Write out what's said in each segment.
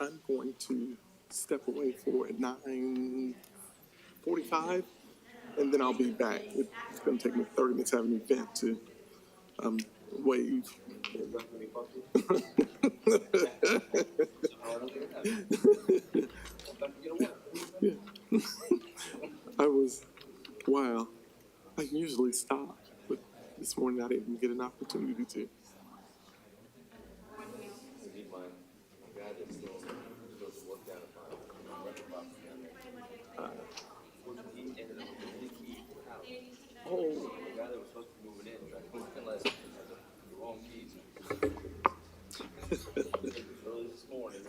I'm going to step away for at 9:45, and then I'll be back. It's going to take me 30 minutes to have an event to wave. Yeah. I was, wow. I usually stop, but this morning I didn't get an opportunity to. Oh,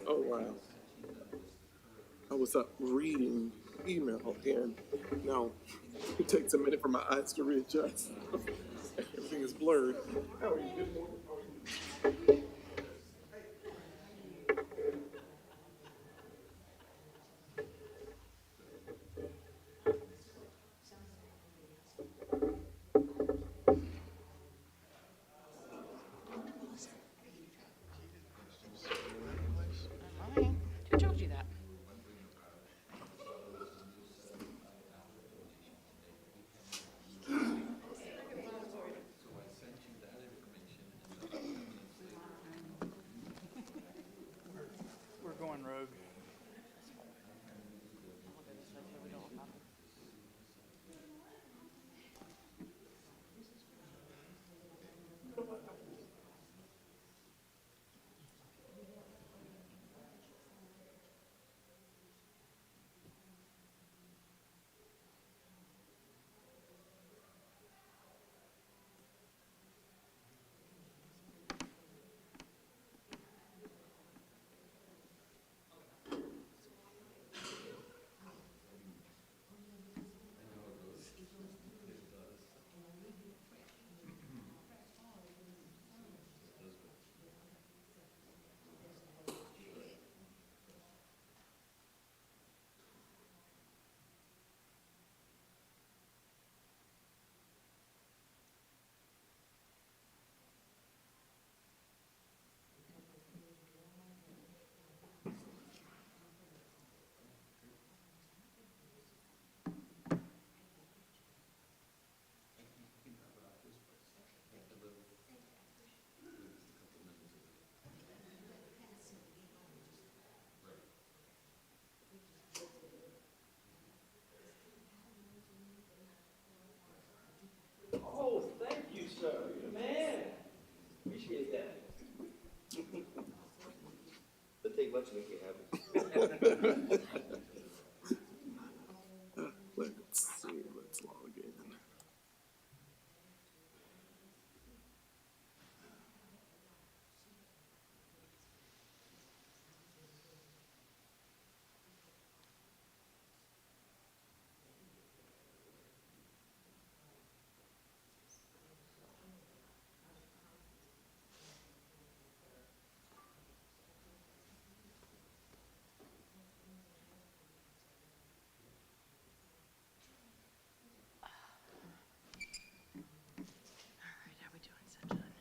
oh wow. I was up reading email, and now it takes a minute for my eyes to readjust. Everything is blurred. How are you? Good morning. Fine. Who told you that? We're going rogue. I'll go this way so we don't look awkward. Oh, thank you, sir. Man, appreciate that. It'll take much to make it happen. Let's see. Let's log in. All right, how we doing, sunshine?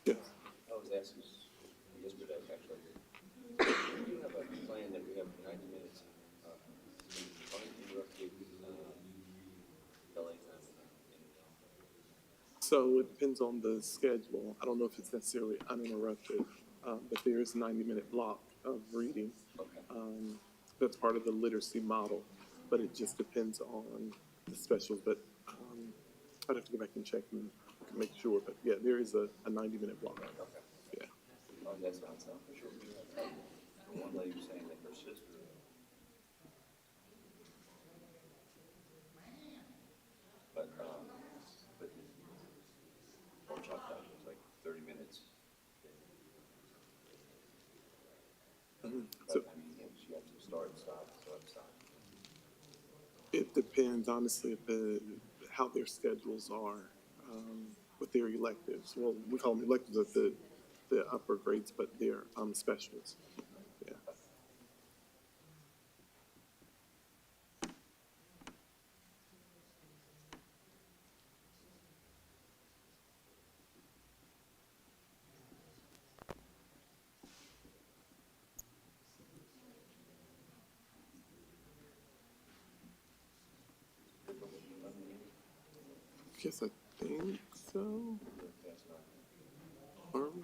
Yeah. I was asking yesterday, actually. We do have a plan that we have for 90 minutes. So it depends on the schedule. I don't know if it's necessarily uninterrupted, but there is a 90-minute block of reading. That's part of the literacy model, but it just depends on the specials. But I'd have to go back and check and make sure. But yeah, there is a 90-minute block. Yeah. Oh, that's not sound for sure. The one lady was saying that her sister. But workshop time was like 30 minutes. So But I mean, she had to start, stop. it depends, honestly, how their schedules are with their electives. Well, we call them electives at the upper grades, but they're specials. Yeah. Yes, I think so. Are we?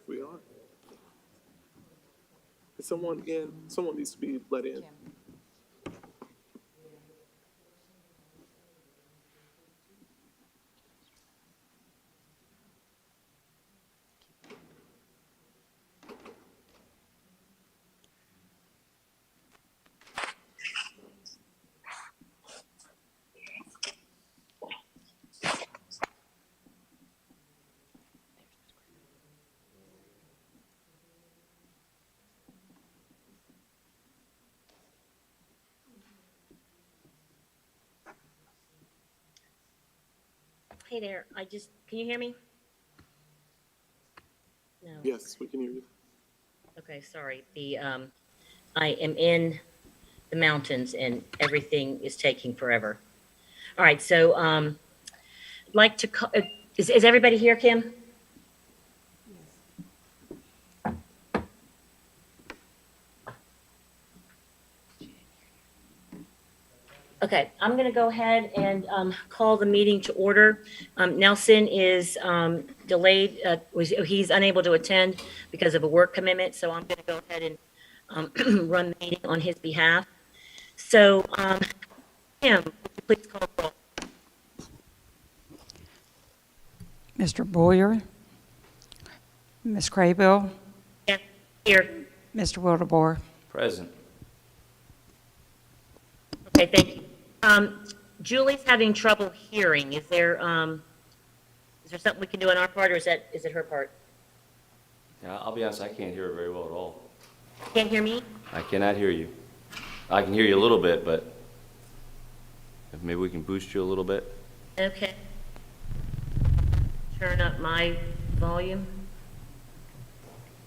We are. Is someone in? Someone needs to be let in. Kim. Hey there, can you hear me? No. Yes, we can hear you. Okay, sorry. I am in the mountains and everything is taking forever. All right, so, I'd like to, is everybody here, Kim? Okay, I'm going to go ahead and call the meeting to order. Nelson is delayed, he's unable to attend because of a work commitment, so I'm going to go ahead and run the meeting on his behalf. So, Kim, please call the roll. Mr. Boyer, Ms. Craybill, Yes, here. Mr. Wildebohr. Present. Okay, thank you. Julie's having trouble hearing. Is there something we can do on our part, or is it her part? Yeah, I'll be honest, I can't hear her very well at all. Can't hear me? I cannot hear you. I can hear you a little bit, but if maybe we can boost you a little bit. Okay. Turn up my volume.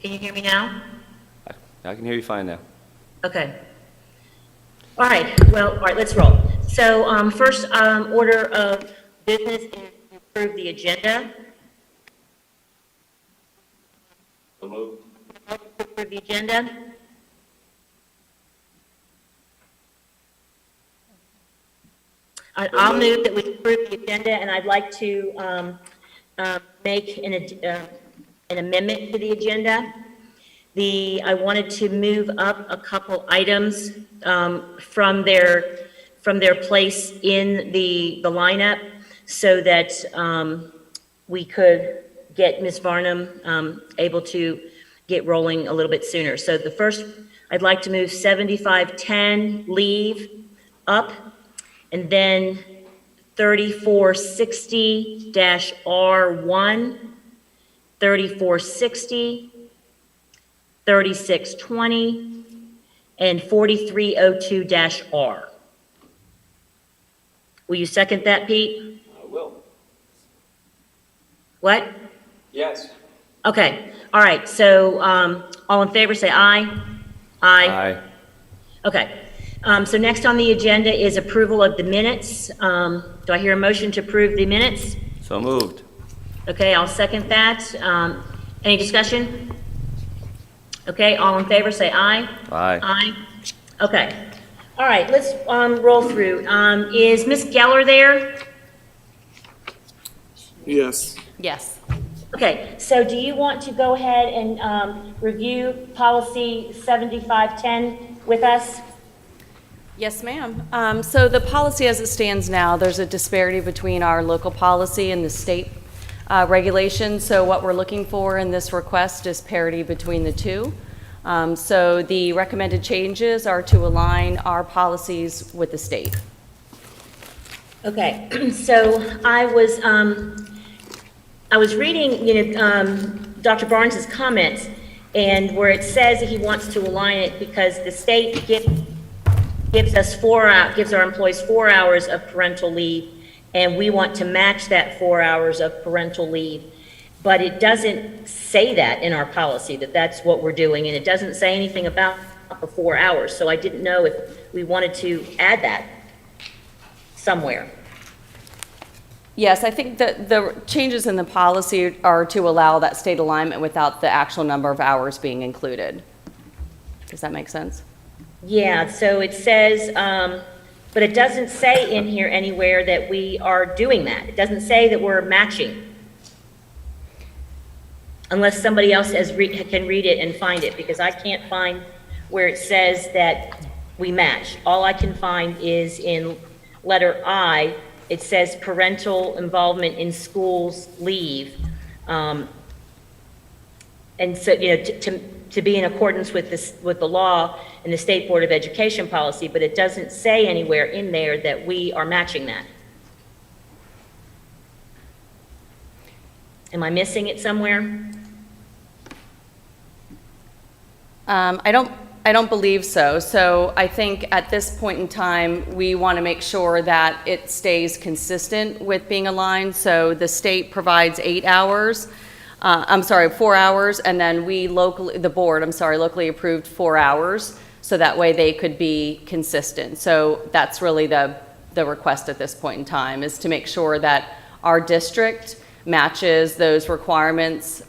Can you hear me now? I can hear you fine now. Okay. All right, let's roll. So, first, order of business is to approve the agenda. So move. Approve the agenda. I'll move that we approve the agenda, and I'd like to make an amendment to the agenda. I wanted to move up a couple items from their place in the lineup so that we could get Ms. Varnum able to get rolling a little bit sooner. So the first, I'd like to move 7510 leave up, and then 3460-R1, 3460, 3620, and 4302-R. Will you second that, Pete? I will. What? Yes. Okay, all right, so all in favor, say aye. Aye. Okay, so next on the agenda is approval of the minutes. Do I hear a motion to approve the minutes? So moved. Okay, I'll second that. Any discussion? Okay, all in favor, say aye. Aye. Aye. Okay. All right, let's roll through. Is Ms. Geller there? Yes. Yes. Okay, so do you want to go ahead and review policy 7510 with us? Yes, ma'am. So the policy as it stands now, there's a disparity between our local policy and the state regulation. So what we're looking for in this request is parity between the two. So the recommended changes are to align our policies with the state. Okay, so I was reading, Dr. Barnes's comments, and where it says that he wants to align it because the state gives our employees 4 hours of parental leave, and we want to match that 4 hours of parental leave. But it doesn't say that in our policy, that that's what we're doing, and it doesn't say anything about the 4 hours. So I didn't know if we wanted to add that somewhere. Yes, I think that the changes in the policy are to allow that state alignment without the actual number of hours being included. Does that make sense? Yeah, so it says, but it doesn't say in here anywhere that we are doing that. It doesn't say that we're matching. Unless somebody else can read it and find it, because I can't find where it says that we match. All I can find is in letter I, it says parental involvement in schools leave. And so, to be in accordance with the law and the State Board of Education policy, but it doesn't say anywhere in there that we are matching that. Am I missing it somewhere? I don't believe so. So I think at this point in time, we want to make sure that it stays consistent with being aligned. So the state provides 4 hours, and then the board locally approved 4 hours, so that way they could be consistent. So that's really the request at this point in time, is to make sure that our district matches those requirements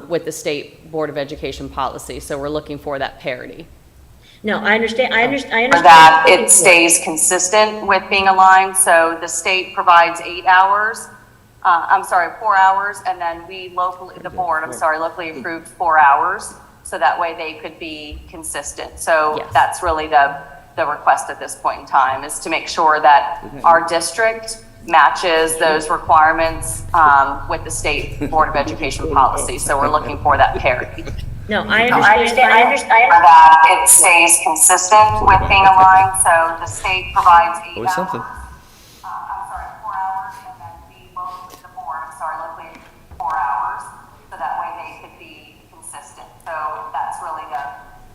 with the State Board of Education policy. So we're looking for that parity. No, I understand. I understand. For that, it stays consistent with being aligned. So the state provides 4 hours, and then the board locally approved 4 hours, so that way they could be consistent. So Yes. That's really the request at this point in time, is to make sure that our district matches those requirements with the State Board of Education policy. So we're looking for that parity. No, I understand. For that, it stays consistent with being aligned. So the state provides 8 Always hours. something. 4 hours, and then the board, locally 4 hours, so that way they could be consistent. So that's really the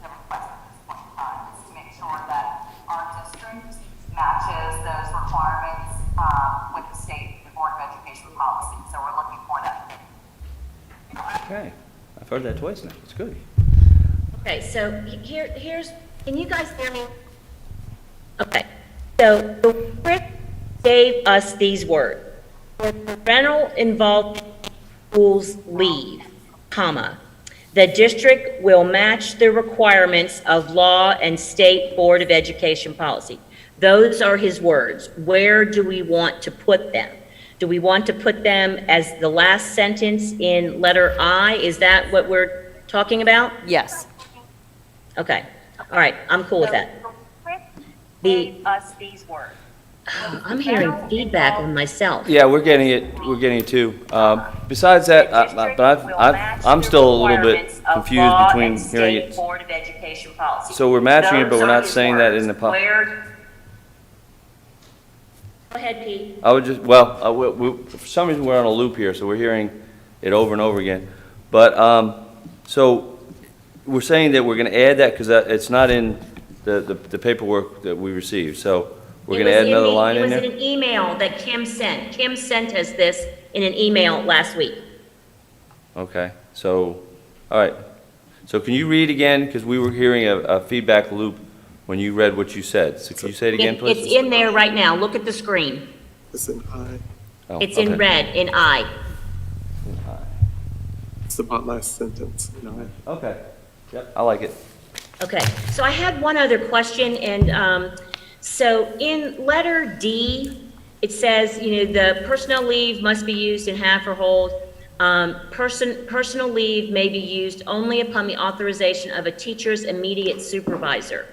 request at this point in time, is to make sure that our district matches those requirements with the State Board of Education policy. So we're looking for that. Okay. I've heard that twice now. It's good. Okay, so here's, can you guys hear me? Okay, so the script gave us these words. Parental involvement in schools leave, comma. The district will match the requirements of law and State Board of Education policy. Those are his words. Where do we want to put them? Do we want to put them as the last sentence in letter I? Is that what we're talking about? Yes. Okay, all right, I'm cool with that. Us these words. I'm hearing feedback on myself. Yeah, we're getting it. We're getting it too. Besides that, I'm still a little bit confused between hearing it. Board of Education policy. So we're matching it, but we're not saying that in the policy. Go ahead, Pete. I would just, for some reason, we're on a loop here, so we're hearing it over and over again. But, so, we're saying that we're gonna add that, because it's not in the paperwork that we received, so we're gonna add another line in It there? was in an email that Kim sent. Kim sent us this in an email last week. Okay, so, all right. So can you read again, because we were hearing a feedback loop when you read what you said. So can you say it again, please? It's in there right now. Look at the screen. It's an I. Oh, It's in okay. red, in I. It's about last sentence. Okay, yep, I like it. Okay, so I had one other question, and so in letter D, it says, the personnel leave must be used in half or whole. Personal leave may be used only upon the authorization of a teacher's immediate supervisor.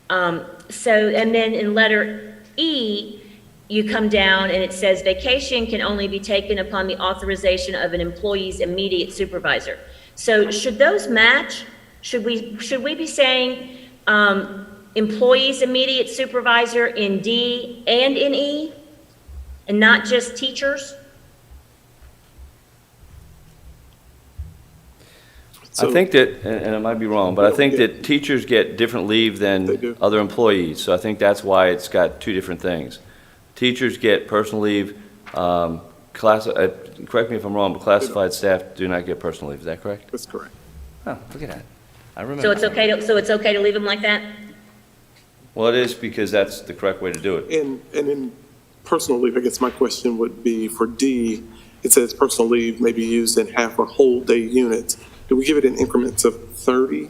And then in letter E, you come down and it says vacation can only be taken upon the authorization of an employee's immediate supervisor. So should those match? Should we be saying employee's immediate supervisor in D and in E, and not just teachers? I think that, and I might be wrong, but I think that teachers get different leave They than do. other employees. So I think that's why it's got two different things. Teachers get personal leave, correct me if I'm wrong, but classified staff do not get personal leave. Is that correct? That's correct. Oh, look at that. I remember. So it's okay to leave them like that? Well, it is because that's the correct way to do it. And in personal leave, I guess my question would be for D, it says personal leave may be used in half or whole day units. Do we give it in increments of 30?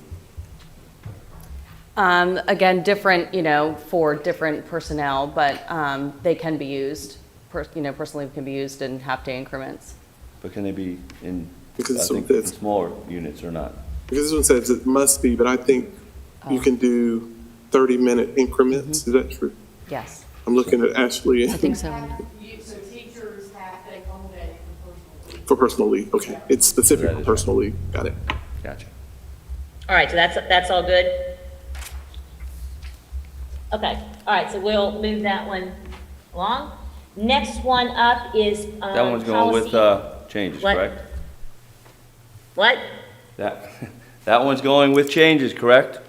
Again, different, for different personnel, but they can be used, personal leave can be used in half-day increments. But can they be in, Because I it's think, this- in smaller units or not? Because this one says it must be, but I think you can do 30-minute increments. Is that true? Yes. I'm looking at Ashley I think so. So teachers have to take home day for personal leave. for personal leave. Okay, it's specific That for is personal leave. Got it. Gotcha. All right, so that's all good? Okay, all right, so we'll move that one along. Next one up is That one's going with changes, What? correct? What? That one's going with changes, correct?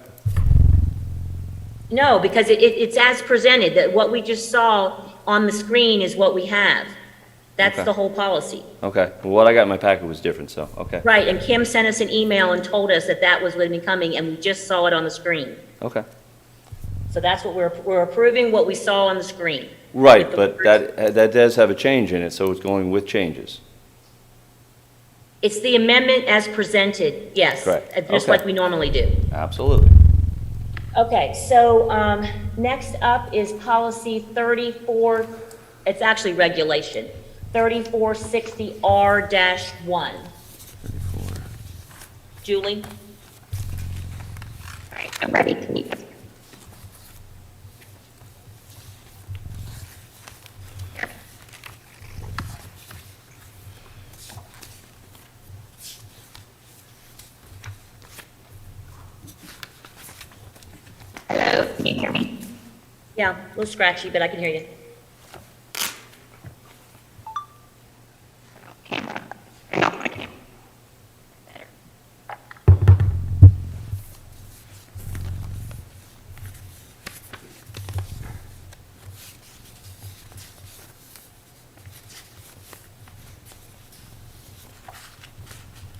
No, because it's as presented, that what we just saw on the screen is what we have. That's Okay. the whole policy. Okay, well, what I got in my packet was different, so, okay, Right, and Kim sent us an email and told us that that was going to be coming, and we just saw it on the screen. okay. So that's what we're approving, what we saw on the screen. Right, With the but words- that does have a change in it, so it's going with changes. It's the amendment as presented, yes. Correct. Just Okay. like we normally do. Absolutely. Okay, so next up is policy 34, it's actually regulation, 3460R-1. Julie? All right, I'm ready to meet. Hello, can you hear me? Yeah, a little scratchy, but I can hear you. Camera, turn off my camera. Better.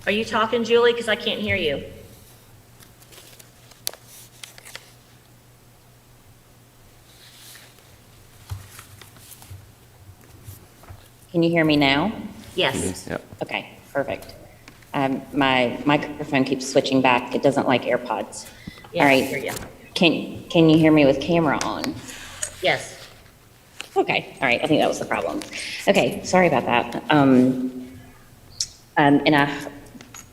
Are you talking, Julie? Because I can't hear you. Can you hear me now? Yes. Yep. Okay, perfect. My microphone keeps switching back. It doesn't like AirPods. Yeah, All I right. hear you. Can you hear me with camera on? Yes. Okay, all right, I think that was the problem. Okay, sorry about that. And I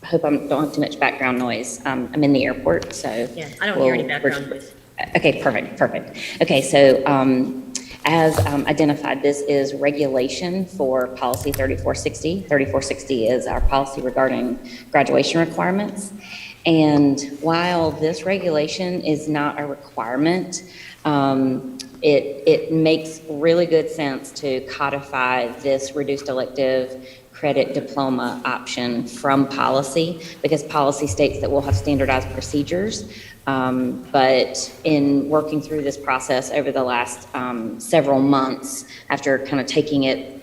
hope I don't have too much background noise. I'm in the airport, so. Yeah, I don't hear any we'll- background noise. Okay, perfect. Okay, so as identified, this is regulation for policy 3460. 3460 is our policy regarding graduation requirements. And while this regulation is not a requirement, it makes really good sense to codify this reduced elective credit diploma option from policy, because policy states that we'll have standardized procedures. But in working through this process over the last several months, after kind of taking it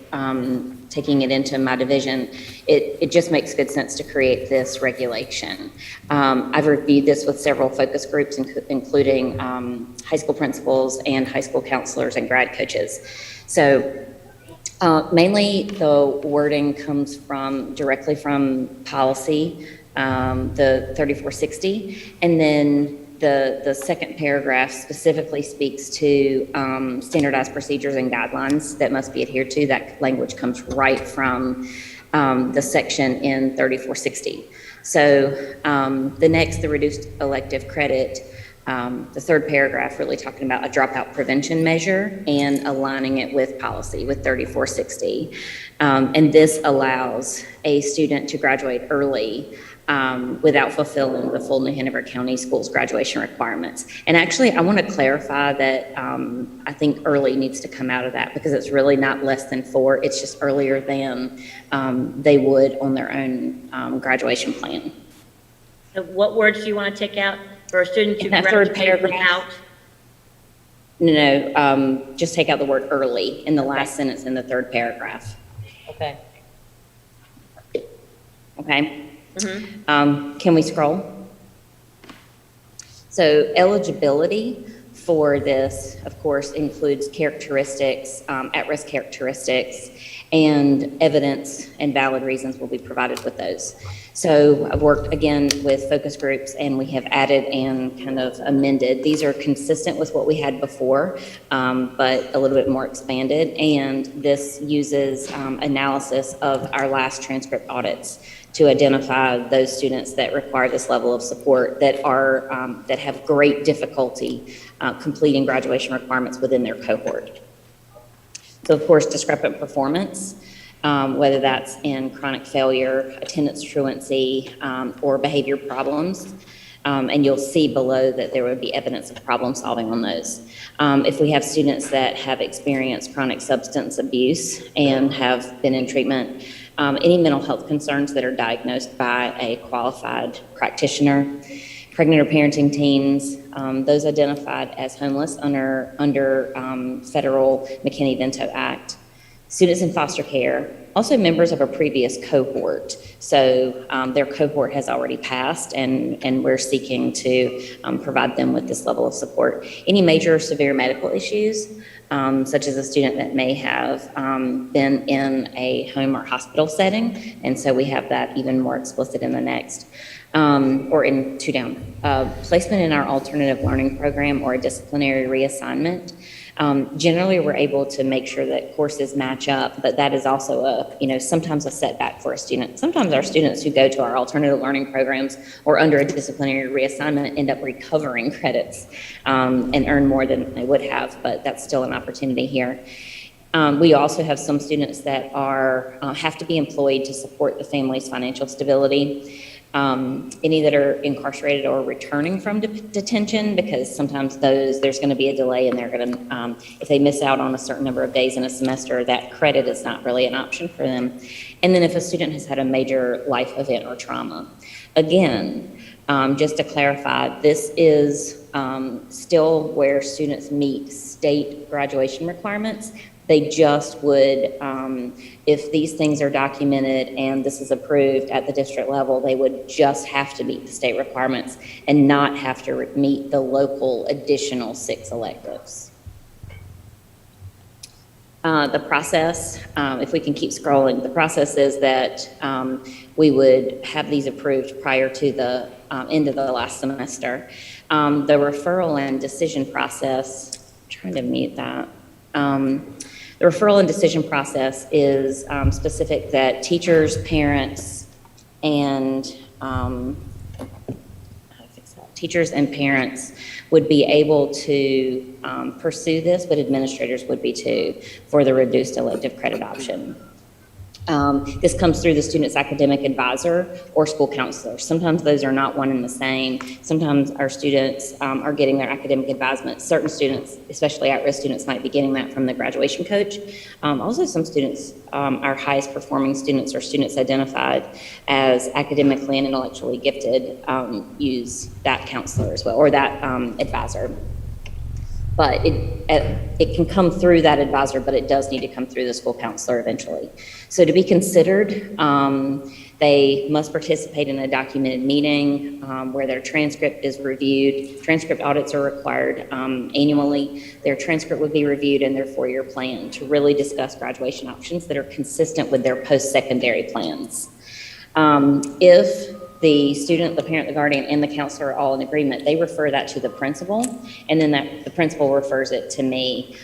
into my division, it just makes good sense to create this regulation. I've reviewed this with several focus groups, including high school principals and high school counselors and grad coaches. So mainly the wording comes directly from policy, the 3460, and then the second paragraph specifically speaks to standardized procedures and guidelines that must be adhered to. That language comes right from the section in 3460. So the reduced elective credit, the third paragraph really talking about a dropout prevention measure and aligning it with policy with 3460. And this allows a student to graduate early without fulfilling the full New Hanover County Schools graduation requirements. And actually, I want to clarify that I think early needs to come out of that because it's really not less than 4. It's just earlier than they would on their own graduation plan. So what words do you want to take out for a student to In that third graduate paragraph. without? No, just take out the word early in the last sentence in the third paragraph. Okay. Okay? Can we scroll? So eligibility for this, of course, includes characteristics, at-risk characteristics, and evidence and valid reasons will be provided with those. So I've worked again with focus groups and we have added and kind of amended. These are consistent with what we had before, but a little bit more expanded. And this uses analysis of our last transcript audits to identify those students that require this level of support that are that have great difficulty completing graduation requirements within their cohort. So of course, discrepant performance, whether that's in chronic failure, attendance truancy, or behavior problems. And you'll see below that there would be evidence of problem solving on those. If we have students that have experienced chronic substance abuse and have been in treatment, any mental health concerns that are diagnosed by a qualified practitioner, pregnant or parenting teens, those identified as homeless under federal McKinney-Vento Act, students in foster care, also members of a previous cohort. So their cohort has already passed and we're seeking to provide them with this level of support. Any major or severe medical issues, such as a student that may have been in a home or hospital setting, and so we have that even more explicit in the next. Or in 2 down, placement in our alternative learning program or a disciplinary reassignment. Generally, we're able to make sure that courses match up, but that is also sometimes a setback for a student. Sometimes our students who go to our alternative learning programs or under a disciplinary reassignment end up recovering credits and earn more than they would have, but that's still an opportunity here. We also have some students that have to be employed to support the family's financial stability. Any that are incarcerated or returning from detention, because sometimes there's going to be a delay and they're going to, if they miss out on a certain number of days in a semester, that credit is not really an option for them. And then if a student has had a major life event or trauma. Again, just to clarify, this is still where students meet state graduation requirements. They just would, if these things are documented and this is approved at the district level, they would just have to meet the state requirements and not have to meet the local additional 6 electives. The process, if we can keep scrolling, the process is that we would have these approved prior to the end of the last semester. The referral and decision process, I'm trying to mute that. The referral and decision process is specific that teachers, parents, and would be able to pursue this, but administrators would be too, for the reduced elective credit option. This comes through the student's academic advisor or school counselor. Sometimes those are not one and the same. Sometimes our students are getting their academic advisement. Certain students, especially at-risk students, might be getting that from the graduation coach. Also, some students, our highest performing students or students identified as academically and intellectually gifted, use that counselor as well, or that advisor. But it can come through that advisor, but it does need to come through the school counselor eventually. So to be considered, they must participate in a documented meeting where their transcript is reviewed. Transcript audits are required annually. Their transcript would be reviewed in their 4-year plan to really discuss graduation options that are consistent with their post-secondary plans. If the student, the parent, the guardian, and the counselor are all in agreement, they refer that to the principal, and then the principal refers it to me.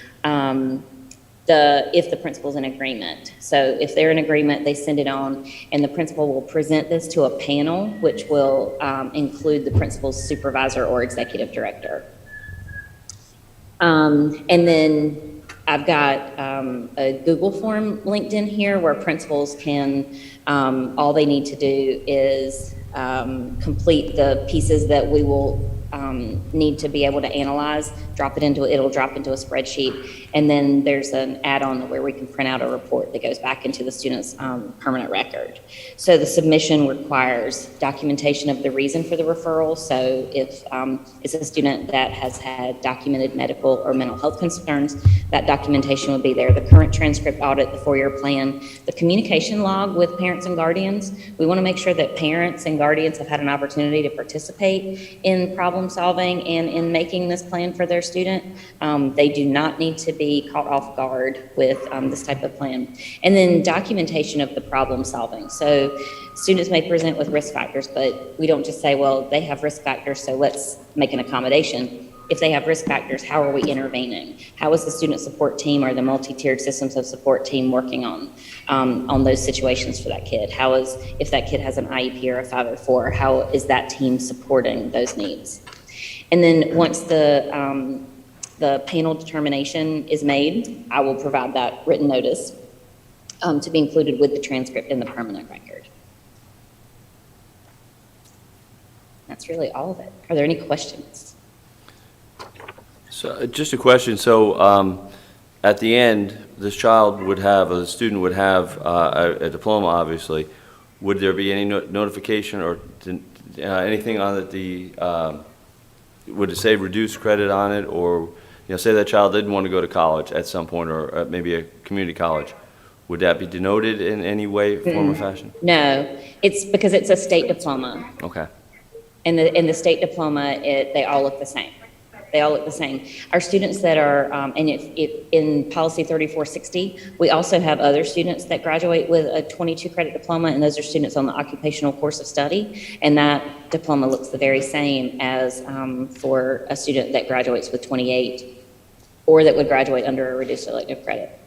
If the principal's in agreement. So if they're in agreement, they send it on, and the principal will present this to a panel, which will include the principal's supervisor or executive director. And then I've got a Google form linked in here where principals can, all they need to do is complete the pieces that we will need to be able to analyze, it'll drop into a spreadsheet, and then there's an add-on where we can print out a report that goes back into the student's permanent record. So the submission requires documentation of the reason for the referral. So if it's a student that has had documented medical or mental health concerns, that documentation would be there. The current transcript audit, the 4-year plan, the communication log with parents and guardians. We want to make sure that parents and guardians have had an opportunity to participate in problem solving and in making this plan for their student. They do not need to be caught off guard with this type of plan. And then documentation of the problem solving. So students may present with risk factors, but we don't just say, well, they have risk factors, so let's make an accommodation. If they have risk factors, how are we intervening? How is the student support team or the multi-tiered systems of support team working on those situations for that kid? How is, if that kid has an IEP or a 504, how is that team supporting those needs? And then once the panel determination is made, I will provide that written notice to be included with the transcript in the permanent record. That's really all of it. Are there any questions? So just a question. So at the end, this child would have, or the student would have a diploma, obviously. Would there be any notification or anything on it? Would it say reduced credit on it, or say that child didn't want to go to college at some point, or maybe a community college? Would that be denoted in any way, form, or fashion? No, it's because it's a state diploma. Okay. And the state diploma, they all look the same. They all look the same. Our students that are, and in policy 3460, we also have other students that graduate with a 22 credit diploma, and those are students on the occupational course of study. And that diploma looks the very same as for a student that graduates with 28 or that would graduate under a reduced elective credit.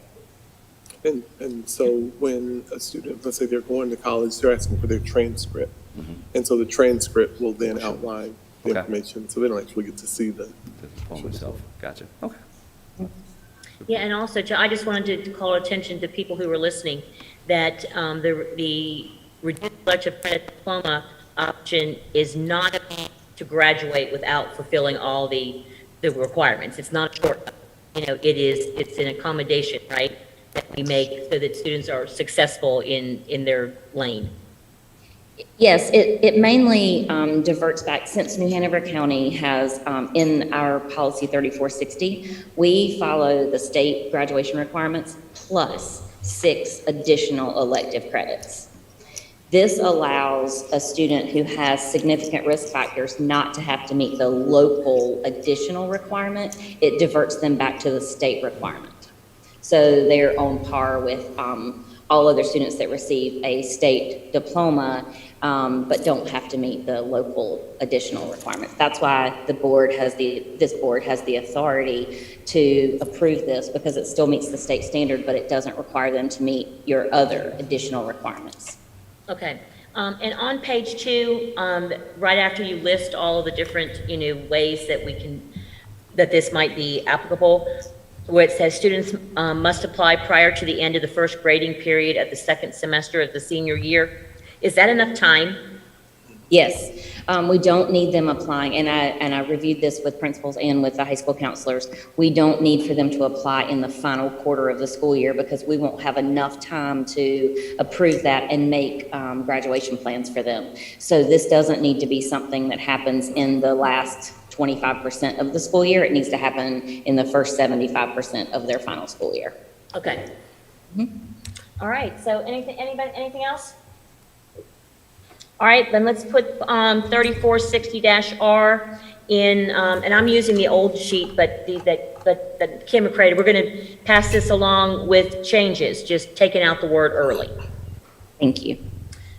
And so when a student, let's say they're going to college, they're asking for their transcript. Mm-hmm. And so the transcript will then outline the information, so they don't actually get to see the diploma itself. Gotcha. Okay. Yeah, and also, I just wanted to call attention to people who were listening that the reduced elective credit diploma option is not to graduate without fulfilling all the requirements. It's not a shortcut. It's an accommodation, right, that we make so that students are successful in their lane. Yes, it mainly diverts back, since New Hanover County has, in our policy 3460, we follow the state graduation requirements plus 6 additional elective credits. This allows a student who has significant risk factors not to have to meet the local additional requirement. It diverts them back to the state requirement. So they're on par with all other students that receive a state diploma, but don't have to meet the local additional requirements. That's why this board has the authority to approve this, because it still meets the state standard, but it doesn't require them to meet your other additional requirements. Okay. And on page 2, right after you list all of the different, ways that this might be applicable, where it says students must apply prior to the end of the first grading period at the second semester of the senior year. Is that enough time? Yes, we don't need them applying, and I reviewed this with principals and with the high school counselors. We don't need for them to apply in the final quarter of the school year, because we won't have enough time to approve that and make graduation plans for them. So this doesn't need to be something that happens in the last 25% of the school year. It needs to happen in the first 75% of their final school year. Okay. Mm-hmm. All right. So anything else? All right, then let's put 3460-R in, and I'm using the old sheet, but Kim created. We're going to pass this along with changes, just taking out the word early. Thank you.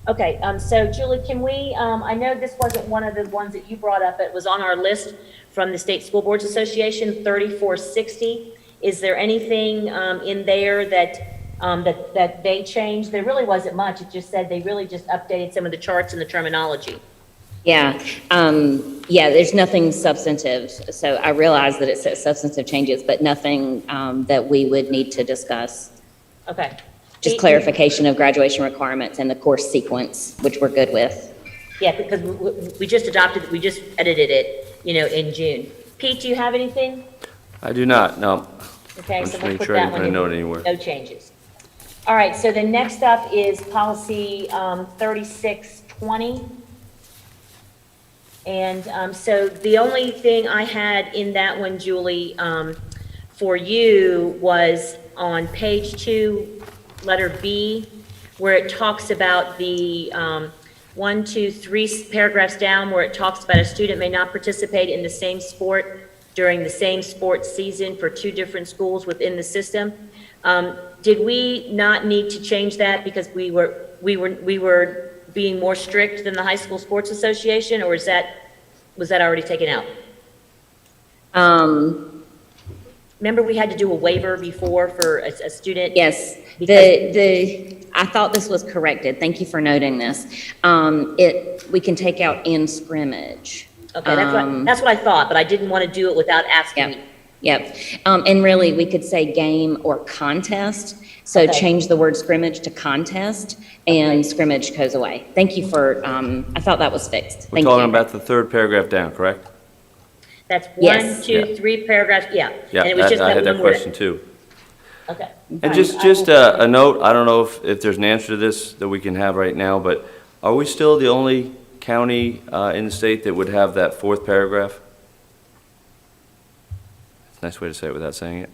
Okay, so Julie, can we, I know this wasn't one of the ones that you brought up, it was on our list from the State School Boards Association, 3460. Is there anything, in there that they changed? There really wasn't much, it just said they really just updated some of the charts and the terminology. Yeah, there's nothing substantive. So I realize that it says substantive changes, but nothing that we would need to discuss. Okay. Just clarification of graduation requirements and the course sequence, which we're good with. Yeah, because we just adopted, we just edited it, in June. Pete, do you have anything? I do not, no. Okay, I'm so just we'll making put sure I that didn't one put a in. note anywhere. No changes. All right, so the next up is policy 3620. And so the only thing I had in that one, Julie, for you was on page 2, letter B, where it talks about the 1, 2, 3 paragraphs down, where it talks about a student may not participate in the same sport during the same sports season for 2 different schools within the system. Did we not need to change that because we were being more strict than the High School Sports Association, or was that already taken out? Remember we had to do a waiver before for a student? Yes, I thought this was corrected. Thank you for noting this. We can take out in scrimmage. Okay, that's what I thought, but I didn't want to do it without asking you. Yep. And really, we could say game or contest. So Okay. change the word scrimmage to contest, and scrimmage goes away. Thank you for, I thought that was fixed. We're Thank talking you. about the 3rd paragraph down, correct? That's Yes. 1, 2, 3 paragraphs, yeah. Yeah, And it was just I had one that word. question too. Okay. And just a note, I don't know if there's an answer to this that we can have right now, but are we still the only county in the state that would have that 4th paragraph? It's a nice way to say it without saying it.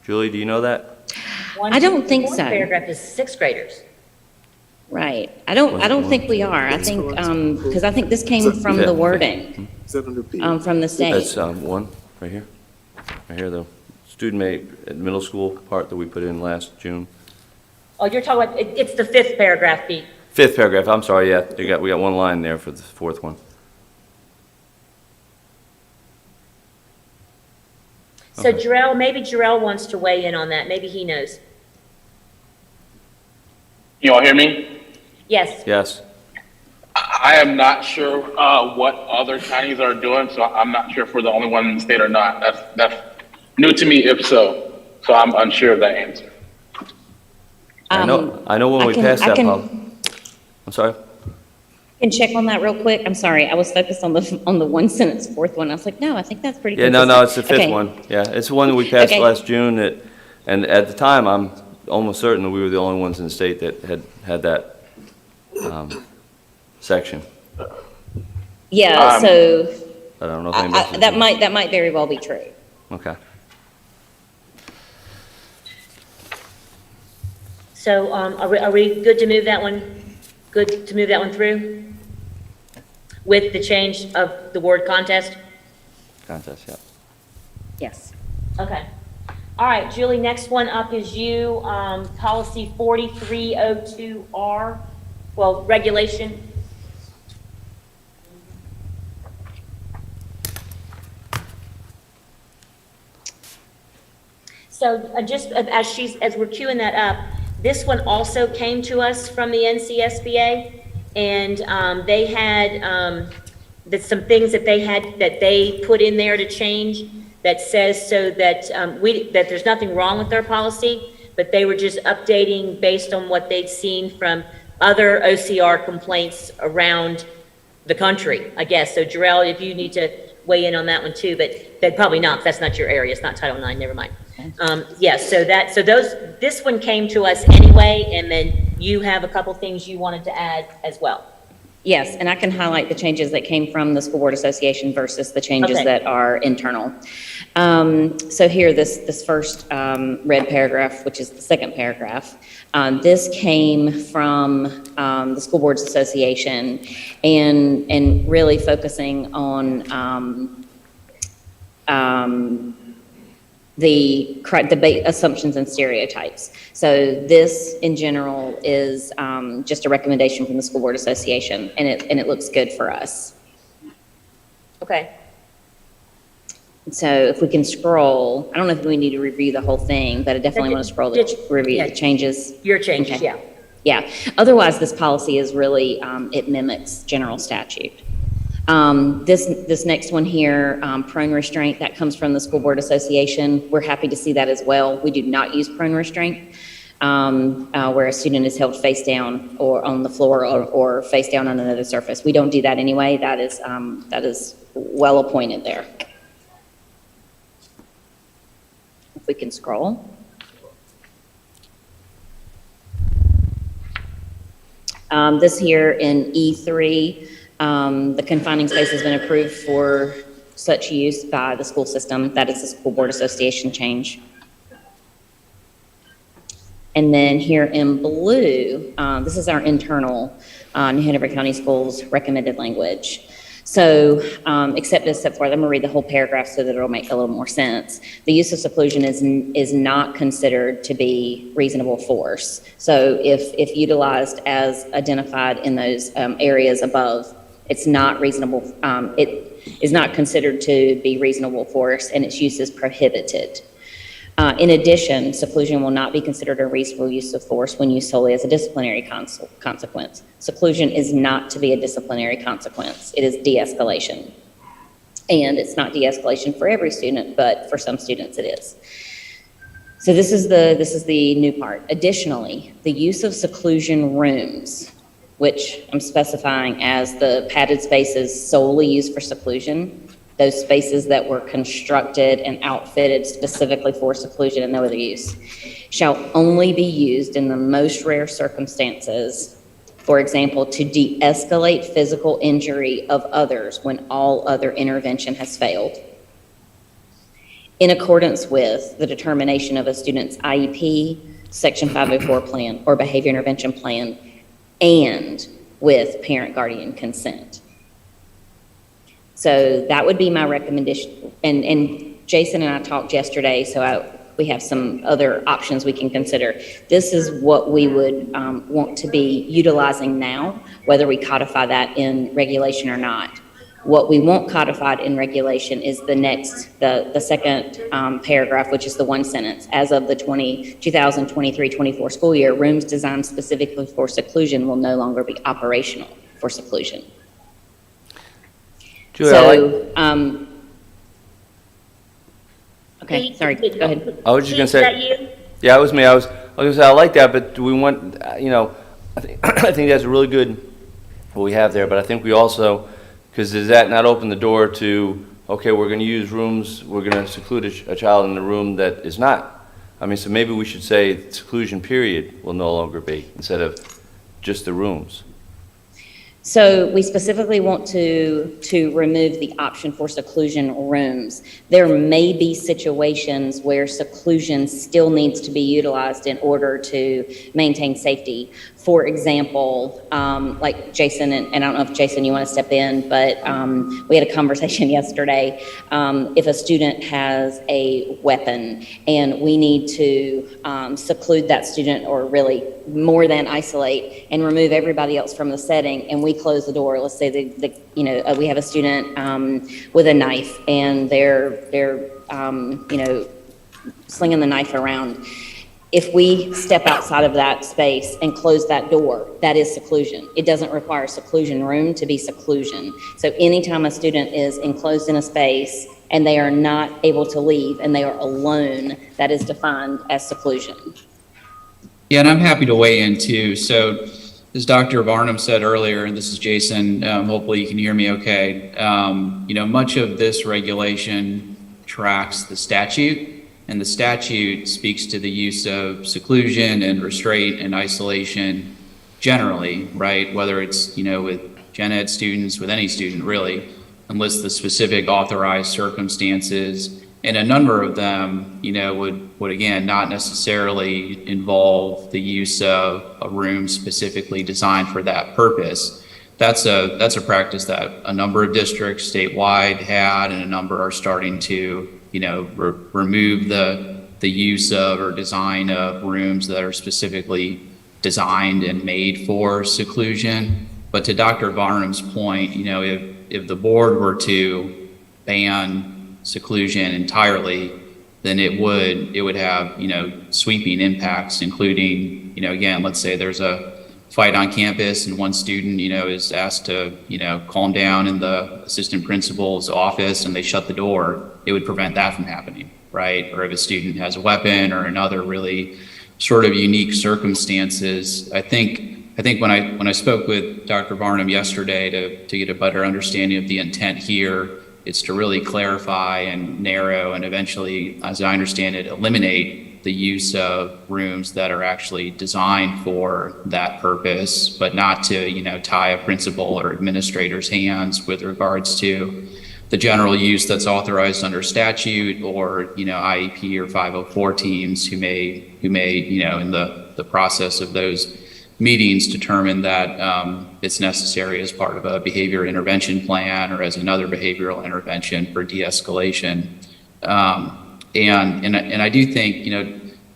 Julie, do you know that? One, I don't two, think fourth so. Paragraph is 6th graders. Right. I don't think we are. I think, because I think this came from the wording, Is that under B? from the state. That's one, right here. Right here, the student may, at middle school part that we put in last June. Oh, you're talking about, it's the 5th paragraph, Pete. 5th paragraph, I'm sorry, yeah, we got one line there for the 4th one. So Okay. maybe Jarrell wants to weigh in on that. Maybe he knows. You all hear me? Yes. Yes, I am not sure what other counties are doing, so I'm not sure if we're the only one in the state or not. That's new to me, if so. So I'm unsure of that answer. I know when we passed that policy. I'm sorry? Can check on that real quick. I'm sorry. I was focused on the one sentence, 4th one. I was like, no, I think that's pretty Yeah, consistent. no, it's the 5th Okay. one. Yeah, it's the one that we passed Okay. last June and at the time, I'm almost certain that we were the only ones in the state that had that section. Yeah, so I don't know if anybody else is- that might very well be true. Okay. So, are we good to move that one? Good to move that one through? With the change of the word contest? Contest, yeah. Yes. Okay. All right, Julie, next one up is you, policy 4302R, well, regulation. So just as we're queuing that up, this one also came to us from the NCSBA, and they had some things that they put in there to change that says so that that there's nothing wrong with their policy, but they were just updating based on what they'd seen from other OCR complaints around the country, I guess. So Jarrell, if you need to weigh in on that one too, but probably not, 'cause that's not your area, it's not Title IX, never mind. Yeah, this one came to us anyway, and then you have a couple things you wanted to add as well. Yes, and I can highlight the changes that came from the School Board Association versus the changes Okay. that are internal. So here, this first red paragraph, which is the 2nd paragraph, this came from the School Boards Association and really focusing on assumptions and stereotypes. So this, in general, is just a recommendation from the School Board Association, and it looks good for us. Okay. So if we can scroll, I don't know if we need to review the whole thing, but I definitely want to scroll to review the changes. Your changes, Okay. yeah. Yeah, otherwise this policy is really, it mimics general statute. This next one here, prone restraint, that comes from the School Board Association. We're happy to see that as well. We do not use prone restraint, where a student is held face down or on the floor or face down on another surface. We don't do that anyway. That is well appointed there. If we can scroll. This here in E3, the confining space has been approved for such use by the school system. That is the School Board Association change. And then here in blue, this is our internal New Hanover County Schools recommended language. So, except for, I'm gonna read the whole paragraph so that it'll make a little more sense. The use of seclusion is not considered to be reasonable force. So if utilized as identified in those areas above, it's not reasonable, it is not considered to be reasonable force, and its use is prohibited. In addition, seclusion will not be considered a reasonable use of force when used solely as a disciplinary consequence. Seclusion is not to be a disciplinary consequence. It is de-escalation. And it's not de-escalation for every student, but for some students it is. So this is the new part. Additionally, the use of seclusion rooms, which I'm specifying as the padded spaces solely used for seclusion, those spaces that were constructed and outfitted specifically for seclusion and no other use, shall only be used in the most rare circumstances, for example, to de-escalate physical injury of others when all other intervention has failed, in accordance with the determination of a student's IEP, Section 504 plan, or behavior intervention plan, and with parent-guardian consent. So that would be my recommendation. And Jason and I talked yesterday, so we have some other options we can consider. This is what we would want to be utilizing now, whether we codify that in regulation or not. What we want codified in regulation is the second paragraph, which is the one sentence. As of the 2023-24 school year, rooms designed specifically for seclusion will no longer be operational for seclusion. Julie, okay, sorry, go ahead. I was just gonna say. Is that you? Yeah, it was me. I was gonna say, I like that, but do we want, I think, I think that's really good, what we have there, but I think we also, because does that not open the door to, okay, we're gonna use rooms, we're gonna seclude a child in a room that is not? I mean, so maybe we should say seclusion period will no longer be, instead of just the rooms. So we specifically want to remove the option for seclusion rooms. There may be situations where seclusion still needs to be utilized in order to maintain safety. For example, like Jason, and I don't know if Jason, you want to step in, but we had a conversation yesterday. If a student has a weapon and we need to seclude that student, or really more than isolate and remove everybody else from the setting, and we close the door, let's say we have a student with a knife and they're slinging the knife around. If we step outside of that space and close that door, that is seclusion. It doesn't require a seclusion room to be seclusion. So anytime a student is enclosed in a space and they are not able to leave and they are alone, that is defined as seclusion. Yeah, and I'm happy to weigh in too. So as Dr. Barnum said earlier, and this is Jason, hopefully you can hear me okay. Much of this regulation tracks the statute. And the statute speaks to the use of seclusion and restraint and isolation generally, right? Whether it's, with gen ed students, with any student really, and lists the specific authorized circumstances. And a number of them, would again, not necessarily involve the use of a room specifically designed for that purpose. That's a practice that a number of districts statewide had, and a number are starting to remove the use of or design of rooms that are specifically designed and made for seclusion. But to Dr. Varnum's point, if the board were to ban seclusion entirely, then it would have, sweeping impacts, including, again, let's say there's a fight on campus and one student, is asked to, calm down in the assistant principal's office and they shut the door. It would prevent that from happening, right? Or if a student has a weapon or another really sort of unique circumstances. I think when I spoke with Dr. Varnum yesterday to get a better understanding of the intent here, it's to really clarify and narrow and eventually, as I understand it, eliminate the use of rooms that are actually designed for that purpose, but not to, tie a principal or administrator's hands with regards to the general use that's authorized under statute or, IEP or 504 teams who may, in the process of those meetings determine that it's necessary as part of a behavior intervention plan or as another behavioral intervention for de-escalation. And I do think,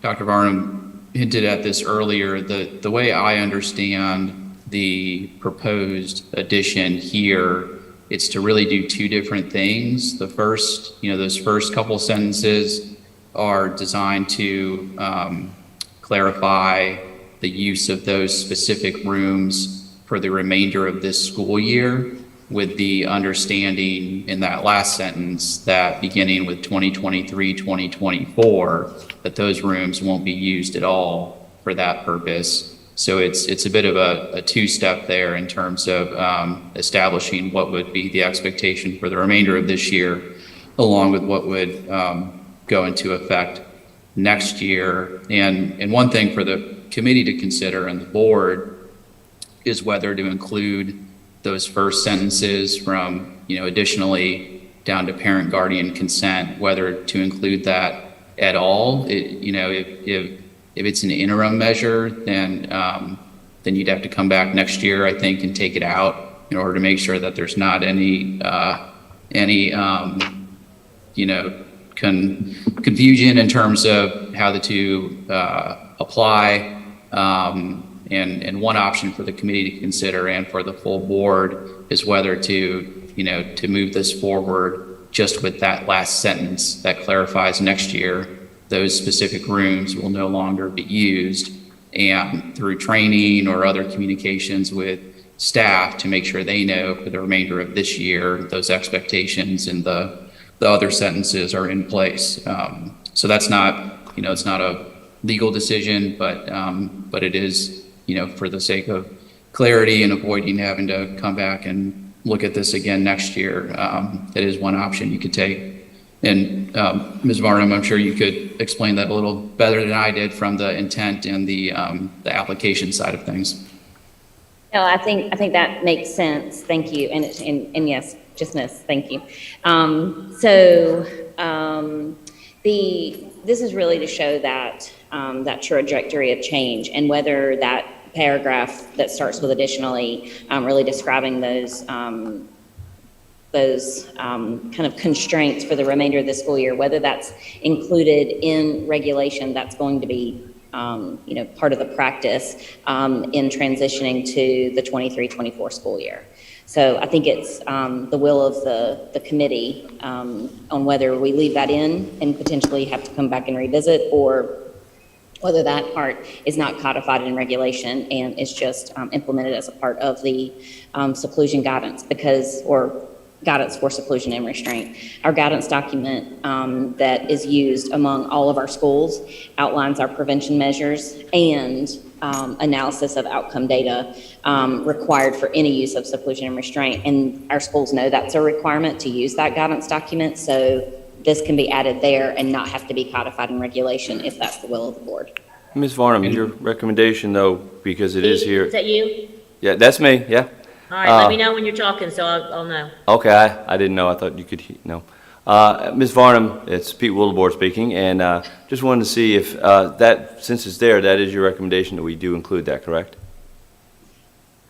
Dr. Varnum hinted at this earlier, the way I understand the proposed addition here, it's to really do two different things. The first, those first couple sentences are designed to clarify the use of those specific rooms for the remainder of this school year, with the understanding in that last sentence that beginning with 2023-2024, that those rooms won't be used at all for that purpose. So it's a bit of a two-step there in terms of establishing what would be the expectation for the remainder of this year, along with what would go into effect next year. And one thing for the committee to consider and the board is whether to include those first sentences from, additionally down to parent guardian consent, whether to include that at all. If it's an interim measure, then you'd have to come back next year, I think, and take it out in order to make sure that there's not any confusion in terms of how the two apply. And one option for the committee to consider and for the full board is whether to move this forward just with that last sentence that clarifies next year those specific rooms will no longer be used, and through training or other communications with staff to make sure they know for the remainder of this year those expectations and the other sentences are in place. So that's not, it's not a legal decision, but it is, for the sake of clarity and avoiding having to come back and look at this again next year, that is one option you could take. And Ms. Varnum, I'm sure you could explain that a little better than I did from the intent and the application side of things. No, I think that makes sense. Thank you. And yes, just miss. Thank you. This is really to show that that trajectory of change, and whether that paragraph that starts with additionally really describing those kind of constraints for the remainder of the school year, whether that's included in regulation that's going to be part of the practice in transitioning to the 23-24 school year. So I think it's the will of the committee on whether we leave that in and potentially have to come back and revisit, or whether that part is not codified in regulation and is just implemented as a part of the seclusion guidance, or guidance for seclusion and restraint. Our guidance document that is used among all of our schools outlines our prevention measures and analysis of outcome data required for any use of seclusion and restraint. And our schools know that's a requirement to use that guidance document. So this can be added there and not have to be codified in regulation if that's the will of the board. Ms. Varnum, your recommendation, though, because it is here. Is that you? Yeah, that's me, yeah. All right, let me know when you're talking, so I'll know. Okay, I didn't know. I thought you could know. Ms. Varnum, it's Pete Wildebohr speaking, and just wanted to see if that, since it's there, that is your recommendation that we do include that, correct?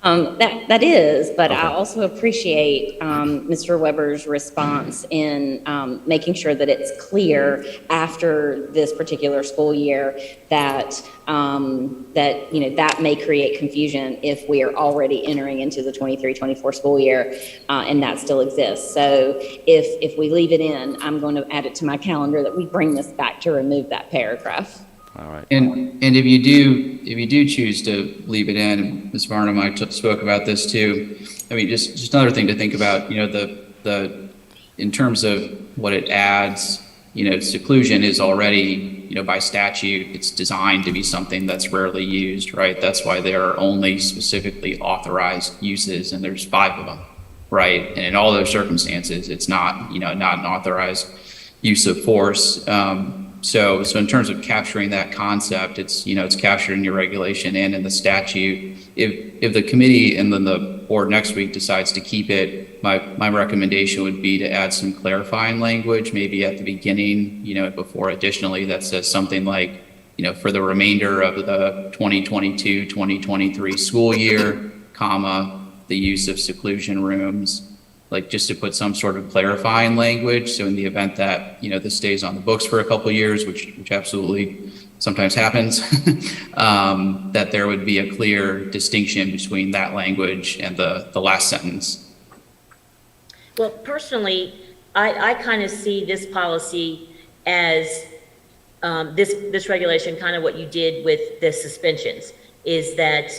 That is, but I Okay. also appreciate Mr. Weber's response in making sure that it's clear after this particular school year that that may create confusion if we are already entering into the 23-24 school year, and that still exists. So if we leave it in, I'm going to add it to my calendar that we bring this back to remove that paragraph. All right. And if you do choose to leave it in, and Ms. Varnum, I spoke about this too. I mean, just another thing to think about, the in terms of what it adds, seclusion is already, by statute, it's designed to be something that's rarely used, right? That's why there are only specifically authorized uses, and there's 5 of them, right? And in all those circumstances, it's not, not an authorized use of force. So in terms of capturing that concept, it's captured in your regulation and in the statute. If the committee and then the board next week decides to keep it, my recommendation would be to add some clarifying language, maybe at the beginning, before additionally, that says something like, for the remainder of the 2022-2023 school year, comma, the use of seclusion rooms, like just to put some sort of clarifying language. So in the event that, this stays on the books for a couple of years, which absolutely sometimes happens, that there would be a clear distinction between that language and the last sentence. Well, personally, I kind of see this policy as this regulation, kind of what you did with the suspensions, is that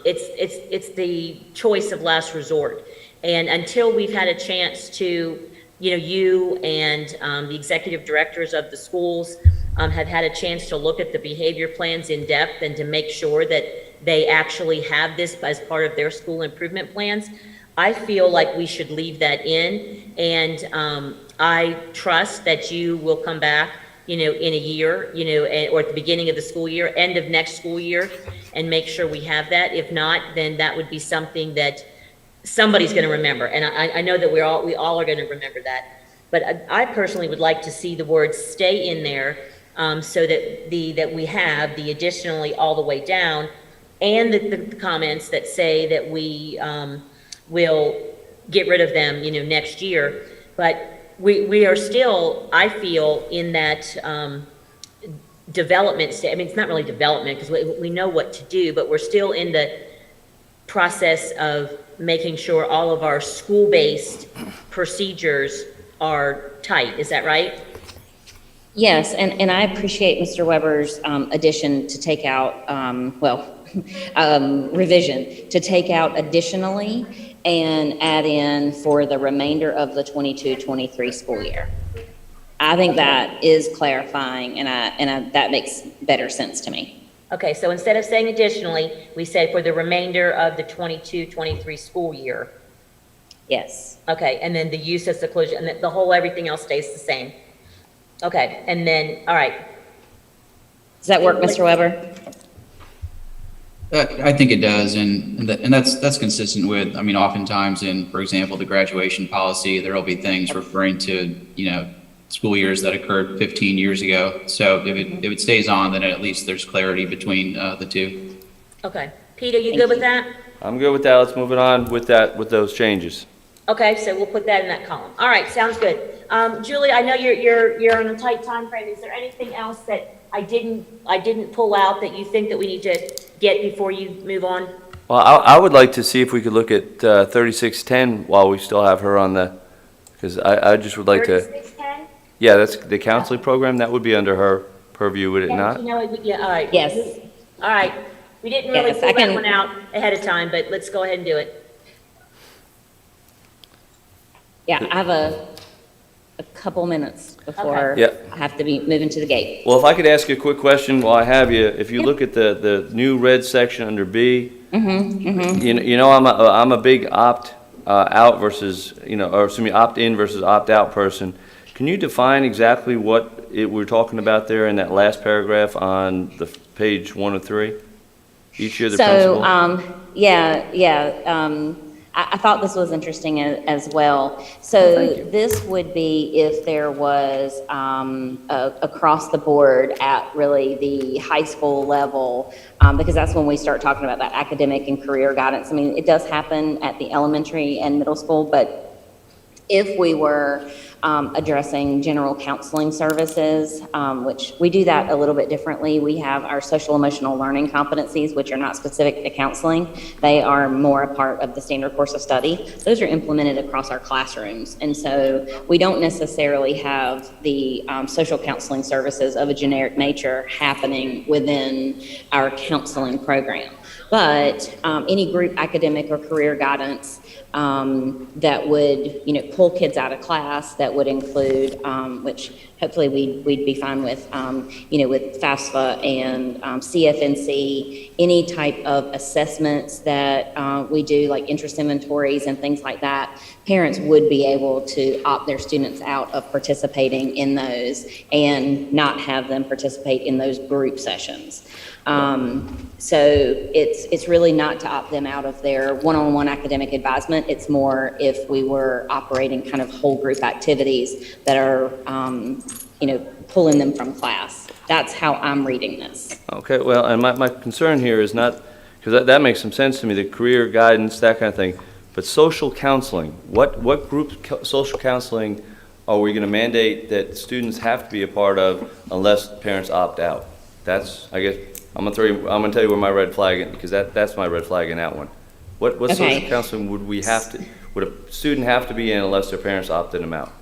it's the choice of last resort. And until we've had a chance to, you and the executive directors of the schools have had a chance to look at the behavior plans in depth and to make sure that they actually have this as part of their school improvement plans, I feel like we should leave that in. And I trust that you will come back, in a year, or at the beginning of the school year, end of next school year, and make sure we have that. If not, then that would be something that somebody's going to remember, and I know that we all are going to remember that. But I personally would like to see the words stay in there, so that we have the additionally all the way down, and the comments that say that we will get rid of them, next year. But we are still, I feel, in that development stage. I mean, it's not really development because we know what to do, but we're still in the process of making sure all of our school-based procedures are tight. Is that right? Yes, and I appreciate Mr. Weber's addition to take out, revision, to take out additionally and add in for the remainder of the 22-23 school year. I think that is clarifying, and that makes better sense to me. Okay, so instead of saying additionally, we said for the remainder of the 22-23 school year. Yes. Okay, and then the use of seclusion, and the whole, everything else stays the same. Okay, and then, all right. Does that work, Mr. Weber? I think it does, and that's consistent with, I mean, oftentimes in, for example, the graduation policy, there will be things referring to, school years that occurred 15 years ago. So if it stays on, then at least there's clarity between the two. Okay, Pete, are you good with that? I'm good with that. Let's move it on with those changes. Okay, so we'll put that in that column. All right, sounds good. Julie, I know you're on a tight time frame. Is there anything else that I didn't pull out that you think that we need to get before you move on? Well, I would like to see if we could look at 3610 while we still have her on because I just would like to. 3610? Yeah, that's the counseling program. That would be under her purview, would it not? Yeah, all right. Yes. All right. We didn't really Yes, pull I can- that one out ahead of time, but let's go ahead and do it. Yeah, I have a couple minutes before Yeah. I have to be moving to the gate. Well, if I could ask you a quick question while I have you, if you look at the new red section under B, I'm a big out versus, opt in versus opt out person. Can you define exactly what we're talking about there in that last paragraph on the page 103? Each year the principal? I thought this was interesting as well. So this would be if there was across the board at really the high school level, because that's when we start talking about that academic and career guidance. I mean, it does happen at the elementary and middle school, but if we were addressing general counseling services, which we do that a little bit differently. We have our social emotional learning competencies, which are not specific to counseling. They are more a part of the standard course of study. Those are implemented across our classrooms. And so we don't necessarily have the social counseling services of a generic nature happening within our counseling program. But any group academic or career guidance that would, pull kids out of class, that would include, which hopefully we'd be fine with, with FAFSA and CFNC, any type of assessments that we do, like interest inventories and things like that. Parents would be able to opt their students out of participating in those and not have them participate in those group sessions. So it's really not to opt them out of their one-on-one academic advisement. It's more if we were operating kind of whole group activities that are, pulling them from class. That's how I'm reading this. Okay, well, and my concern here is not, because that makes some sense to me, the career guidance, that kind of thing, but social counseling, what group social counseling are we going to mandate that students have to be a part of unless parents opt out? That's, I guess, I'm gonna tell you where my red flag is, because that's my red flag in that one. What Okay. social counseling would a student have to be in unless their parents opted them out?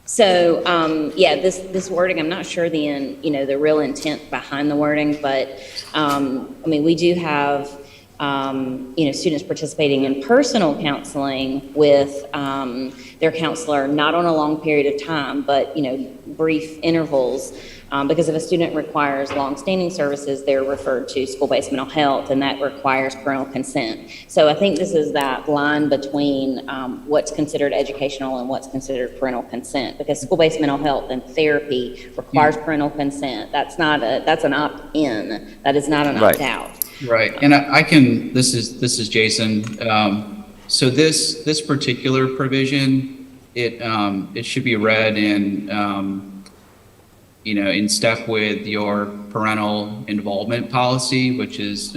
So, this wording, I'm not sure the real intent behind the wording, but, we do have, students participating in personal counseling with, their counselor, not on a long period of time, but, brief intervals. Because if a student requires long-standing services, they're referred to school-based mental health, and that requires parental consent. So I think this is that line between what's considered educational and what's considered parental consent, because school-based mental health and therapy requires parental consent. That's an opt-in. That is not an opt-out. Right, and this is Jason. So this particular provision, it should be read in step with your parental involvement policy, which is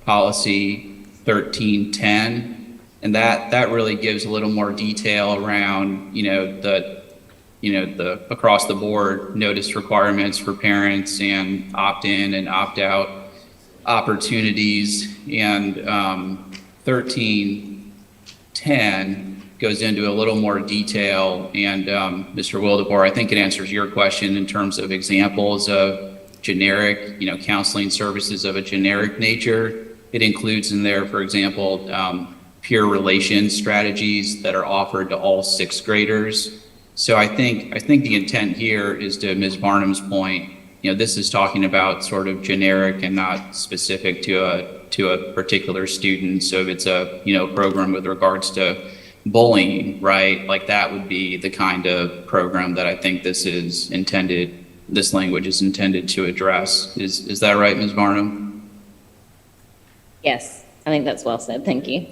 policy 1310, and that really gives a little more detail around the across the board notice requirements for parents and opt-in and opt-out opportunities, and 1310 goes into a little more detail. And Mr. Wildebohr, I think it answers your question in terms of examples of generic, counseling services of a generic nature. It includes in there, for example, peer relations strategies that are offered to all sixth graders. So I think the intent here is, to Ms. Barnum's point, this is talking about sort of generic and not specific to a particular student. So if it's a program with regards to bullying, right? Like that would be the kind of program that I think this language is intended to address. Is that right, Ms. Barnum? Yes, I think that's well said. Thank you.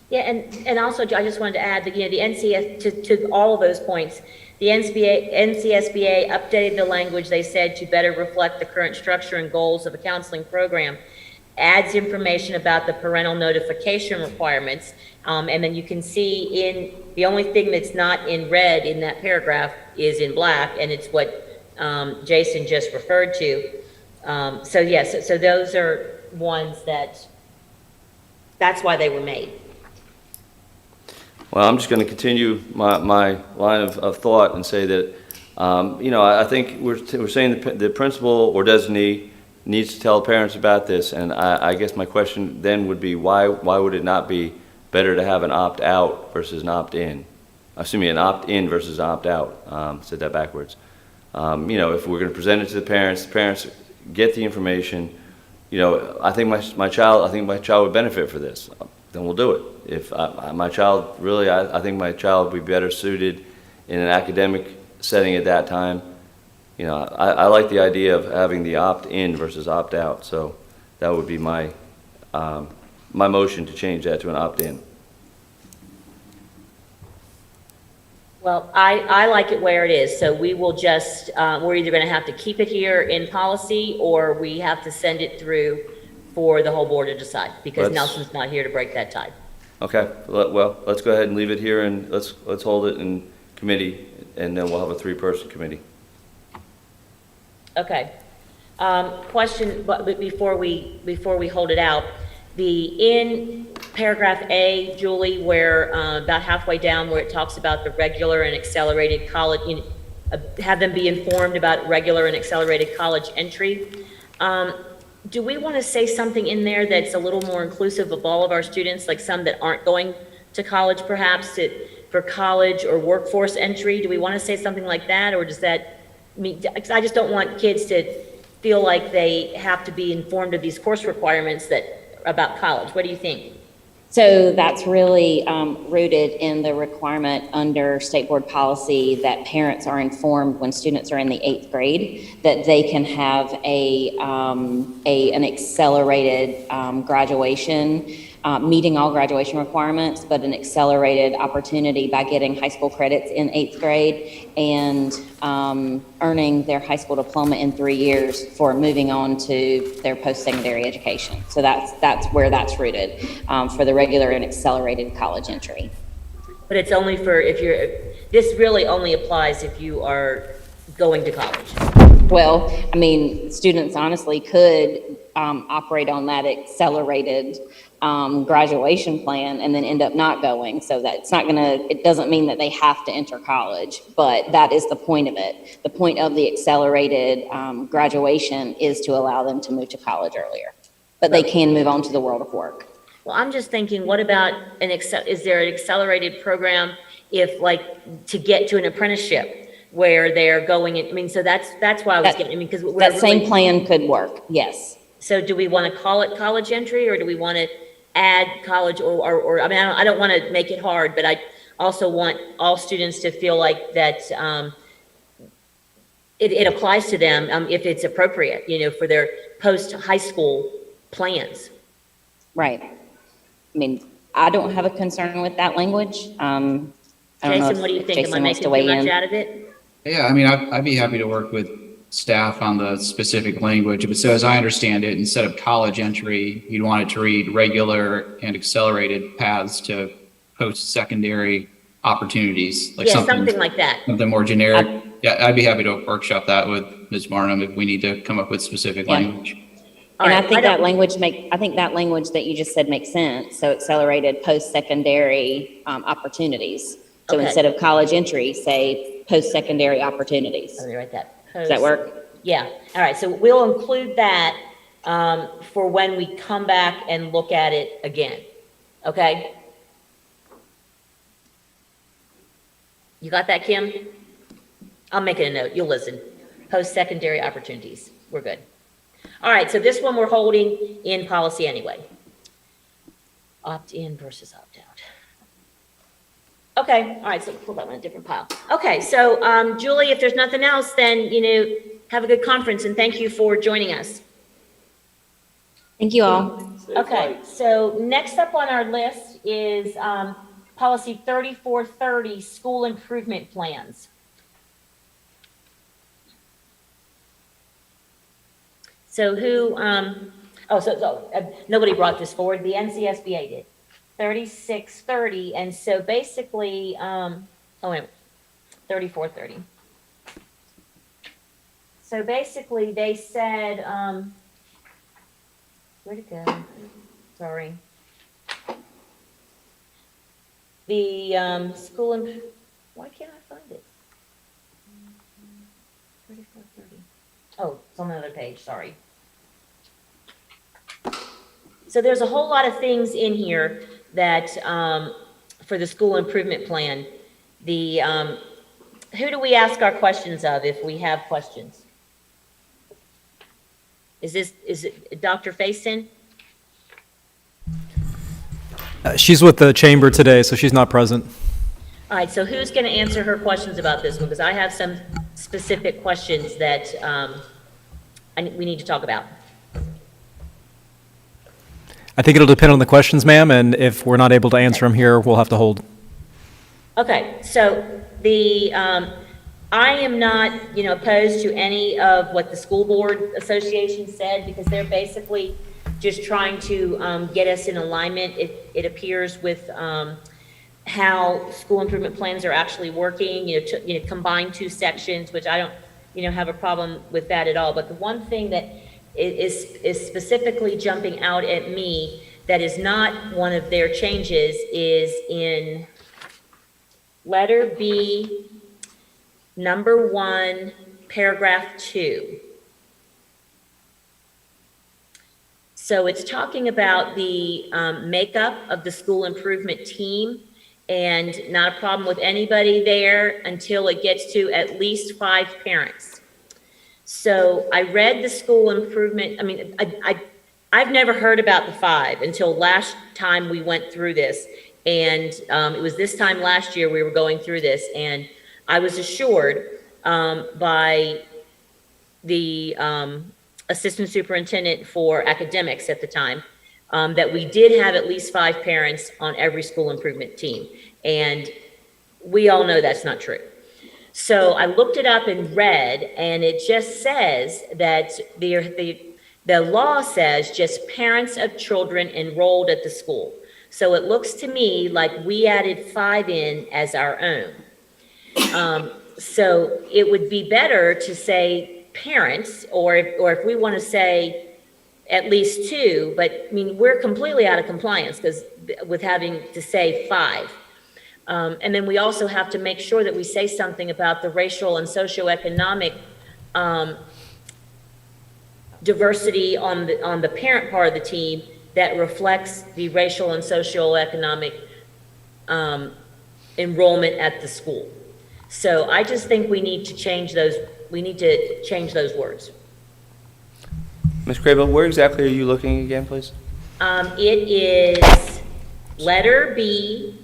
Yeah, and also I just wanted to add that, the NCS, to all of those points, the NCSBA updated the language, they said, to better reflect the current structure and goals of a counseling program, adds information about the parental notification requirements, and then you can see the only thing that's not in red in that paragraph is in black, and it's what Jason just referred to. So yes, so those are ones that's why they were made. Well, I'm just going to continue my line of thought and say that, I think we're saying the principal or designee needs to tell parents about this, and I guess my question then would be, why would it not be better to have an opt-out versus an opt-in? Excuse me, an opt-in versus an opt-out. Said that backwards. If we're going to present it to the parents get the information. I think my child would benefit for this. Then we'll do it. If my child really, I think my child would be better suited in an academic setting at that time. I like the idea of having the opt-in versus opt-out. So that would be my my motion to change that to an opt-in. Well, I like it where it is, so we will just, we're either gonna have to keep it here in policy, or we have to send it through for the whole board to decide, because Let's- Nelson's not here to break that tie. Okay, well, let's go ahead and leave it here, and let's hold it in committee, and then we'll have a 3-person committee. Okay. Question, but before we hold it out, in paragraph A, Julie, where, about halfway down, where it talks about the regular and accelerated college, have them be informed about regular and accelerated college entry. Do we want to say something in there that's a little more inclusive of all of our students, like some that aren't going to college perhaps, for college or workforce entry? Do we want to say something like that, or does that mean, 'cause I just don't want kids to feel like they have to be informed of these course requirements about college. What do you think? So that's really rooted in the requirement under state board policy that parents are informed when students are in the 8th grade that they can have an accelerated graduation, meeting all graduation requirements, but an accelerated opportunity by getting high school credits in 8th grade and earning their high school diploma in 3 years for moving on to their post-secondary education. So that's where that's rooted for the regular and accelerated college entry. But it's only for this really only applies if you are going to college. Well, I mean, students honestly could operate on that accelerated graduation plan and then end up not going. So that's not it doesn't mean that they have to enter college, but that is the point of it. The point of the accelerated graduation is to allow them to move to college earlier, but they can move on to the world of work. Well, I'm just thinking, what about is there an accelerated program if to get to an apprenticeship where they're going in, I mean, so that's why I was getting, because that same plan could work, yes. So do we want to call it college entry, or do we want to add college, or I mean, I don't want to make it hard, but I also want all students to feel like that it applies to them if it's appropriate, for their post-high school plans. Right. I mean, I don't have a concern with that language. Jason, what do you think? Am I making too much out of it? Yeah, I mean, I'd be happy to work with staff on the specific language. But so as I understand it, instead of college entry, you'd want it to read regular and accelerated paths to post-secondary opportunities. Like something like that. Something more generic. Yeah, I'd be happy to workshop that with Ms. Barnum if we need to come up with specific language. And I think that language that you just said makes sense. So accelerated post-secondary opportunities. So instead of college entry, say post-secondary opportunities. Let me write that. Does that work? Yeah. All right. So we'll include that for when we come back and look at it again. Okay? You got that, Kim? I'm making a note. You'll listen. Post-secondary opportunities. We're good. All right. So this one we're holding in policy anyway. Opt-in versus opt-out. Okay, all right, so pull that one in a different pile. Okay, so Julie, if there's nothing else, then, have a good conference, and thank you for joining us. Thank you all. Okay, so next up on our list is policy 3430, school improvement plans. So nobody brought this forward, the NCSBA did. 3630, and so basically, 3430. So basically, they said, where'd it go? Sorry. The school, why can't I find it? 3430. Oh, it's on another page, sorry. So there's a whole lot of things in here that, for the school improvement plan, who do we ask our questions of if we have questions? Is it Dr. Faison? She's with the chamber today, so she's not present. All right, so who's going to answer her questions about this one? Because I have some specific questions that we need to talk about. I think it'll depend on the questions, ma'am, and if we're not able to answer them here, we'll have to hold. Okay, so I am not, opposed to any of what the School Board Association said, because they're basically just trying to get us in alignment, it appears, with how school improvement plans are actually working, combine two sections, which I don't, have a problem with that at all. But the one thing that is specifically jumping out at me that is not one of their changes is in letter B, number 1, paragraph 2. So it's talking about the makeup of the school improvement team, and not a problem with anybody there until it gets to at least 5 parents. So I read the school improvement, I've never heard about the 5 until last time we went through this. And it was this time last year we were going through this, and I was assured by the assistant superintendent for academics at the time that we did have at least 5 parents on every school improvement team. And we all know that's not true. So I looked it up and read, and it just says that the law says just parents of children enrolled at the school. So it looks to me like we added 5 in as our own. So it would be better to say parents, or if we want to say at least 2, but we're completely out of compliance with having to say 5. And then we also have to make sure that we say something about the racial and socioeconomic diversity on the parent part of the team that reflects the racial and socioeconomic enrollment at the school. So I just think we need to change those. We need to change those words. Ms. Crable, where exactly are you looking again, please? It is letter B.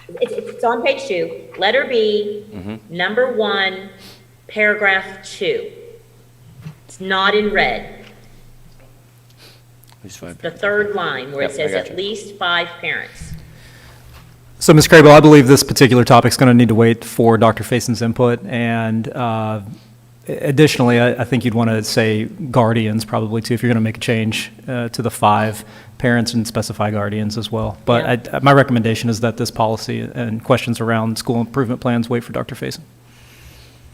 It's on page 2. Letter B, number 1, paragraph 2. It's not in red. The third line where it says at least 5 parents. So, Ms. Crable, I believe this particular topic is going to need to wait for Dr. Fason's input, and additionally, I think you'd want to say guardians probably too, if you're going to make a change to the 5 parents, and specify guardians as well. But my recommendation is that this policy and questions around school improvement plans wait for Dr. Fason.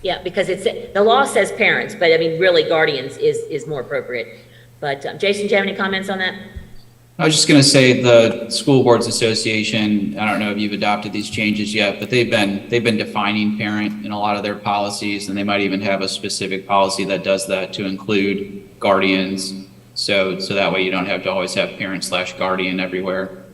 Yeah, because the law says parents, but really guardians is more appropriate. But Jason, do you have any comments on that? I was just going to say the School Boards Association, I don't know if you've adopted these changes yet, but they've been defining parent in a lot of their policies, and they might even have a specific policy that does that to include guardians. So that way you don't have to always have parent/guardian everywhere.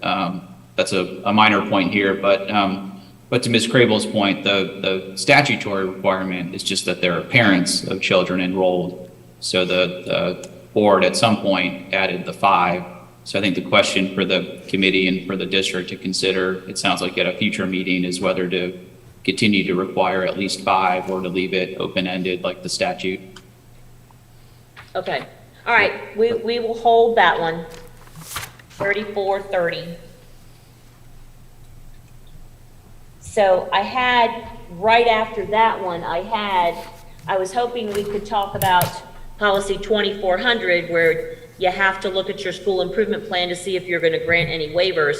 That's a minor point here, but to Ms. Crable's point, the statutory requirement is just that there are parents of children enrolled. So the board at some point added the 5. So I think the question for the committee and for the district to consider, it sounds like at a future meeting, is whether to continue to require at least 5 or to leave it open-ended like the statute. Okay. All right. We will hold that one. 3430. So I had, right after that one, I was hoping we could talk about policy 2400, where you have to look at your school improvement plan to see if you're going to grant any waivers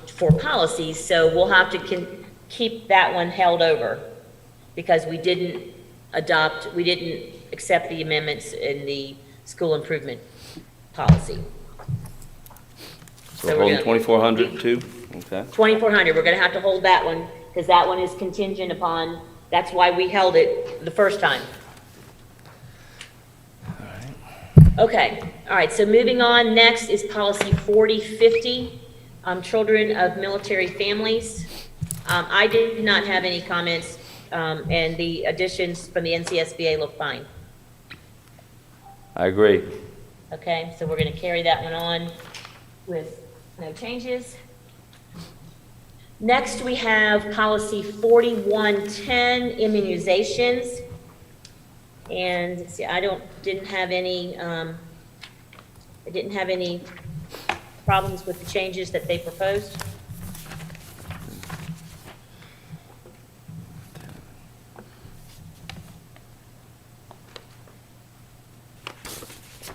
for policies. So we'll have to keep that one held over, because we didn't accept the amendments in the school improvement policy. So we're holding 2400 too? Okay. 2400, we're going to have to hold that one, because that one is contingent upon, that's why we held it the first time. Okay, all right, so moving on, next is policy 4050, children of military families. I did not have any comments, and the additions from the NCSBA look fine. I agree. Okay, so we're going to carry that one on with no changes. Next, we have policy 4110, immunizations. And see, I didn't have any problems with the changes that they proposed?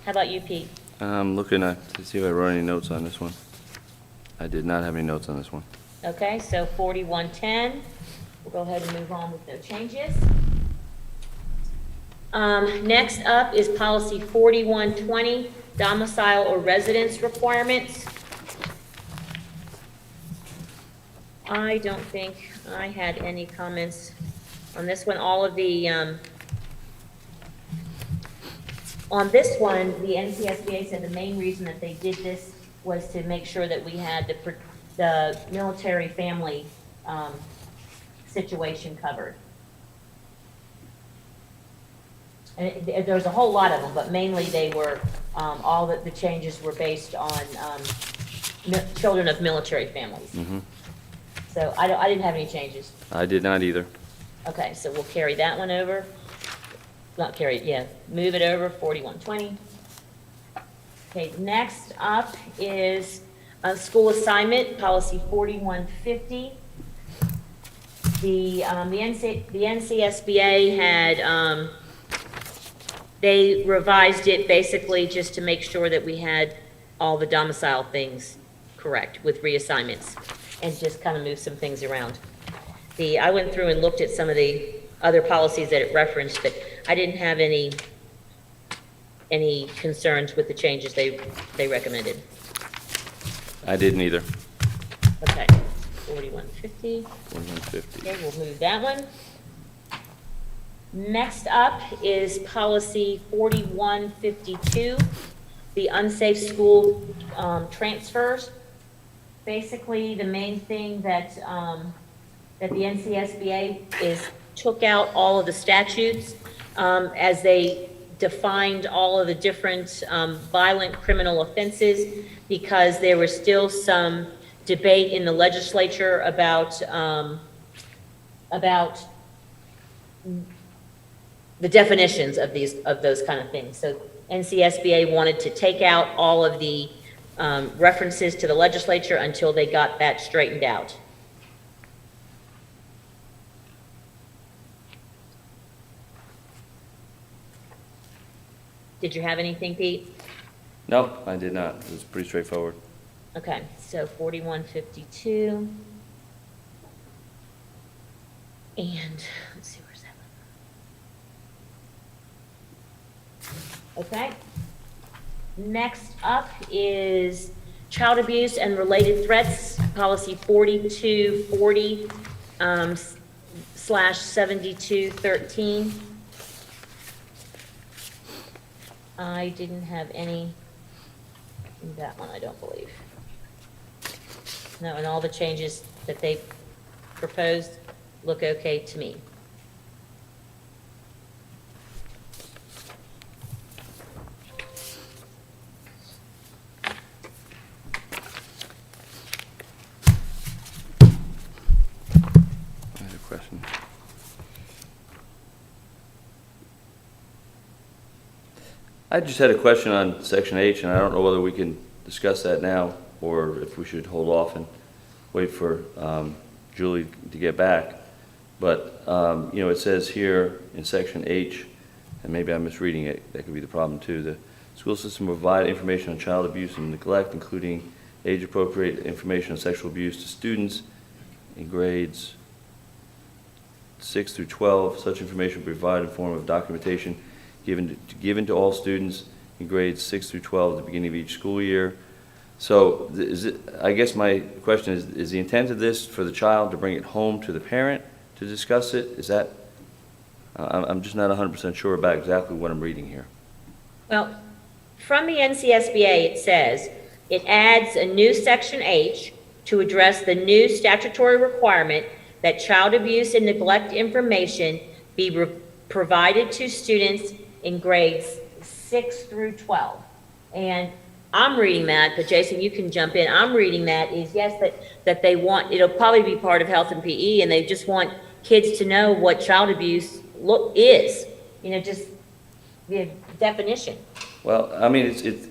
How about you, Pete? I'm looking to see if I wrote any notes on this one. I did not have any notes on this one. Okay, so 4110, we'll go ahead and move on with no changes. Next up is policy 4120, domicile or residence requirements. I don't think I had any comments on this one. All of the, on this one, the NCSBA said the main reason that they did this was to make sure that we had the military family situation covered. And there's a whole lot of them, but mainly they were, all the changes were based on children of military families. Mm-hmm. So I didn't have any changes. I did not either. Okay, so we'll carry that one over. Not carry it, yeah, move it over, 4120. Okay, next up is school assignment, policy 4150. The NCSBA had, they revised it basically just to make sure that we had all the domicile things correct with reassignments and just kind of move some things around. I went through and looked at some of the other policies that it referenced, but I didn't have any concerns with the changes they recommended. I didn't either. Okay, 4150. 4150. Okay, we'll move that one. Next up is policy 4152, the unsafe school transfers. Basically, the main thing that that the NCSBA took out all of the statutes as they defined all of the different violent criminal offenses, because there was still some debate in the legislature about the definitions of those kind of things. So NCSBA wanted to take out all of the references to the legislature until they got that straightened out. Did you have anything, Pete? No, I did not. It was pretty straightforward. Okay, so 4152. And let's see, where's that one? Okay. Next up is child abuse and related threats, policy 4240 /7213. I didn't have any in that one, I don't believe. No, and all the changes that they proposed look okay to me. I had a question. I just had a question on section H, and I don't know whether we can discuss that now or if we should hold off and wait for Julie to get back. But, you know, it says here in section H, and maybe I'm misreading it, that could be the problem too, the school system will provide information on child abuse and neglect, including age-appropriate information on sexual abuse to students in grades 6 through 12. Such information will be provided in form of documentation given to all students in grades 6 through 12 at the beginning of each school year. So I guess my question is the intent of this for the child to bring it home to the parent to discuss it? Is that, I'm just not 100% sure about exactly what I'm reading here. Well, from the NCSBA, it says, it adds a new section H to address the new statutory requirement that child abuse and neglect information be provided to students in grades 6 through 12. And I'm reading that, but Jason, you can jump in. I'm reading that is, yes, that they want, it'll probably be part of health and PE, and they just want kids to know what child abuse is, you know, just the definition. Well, I mean,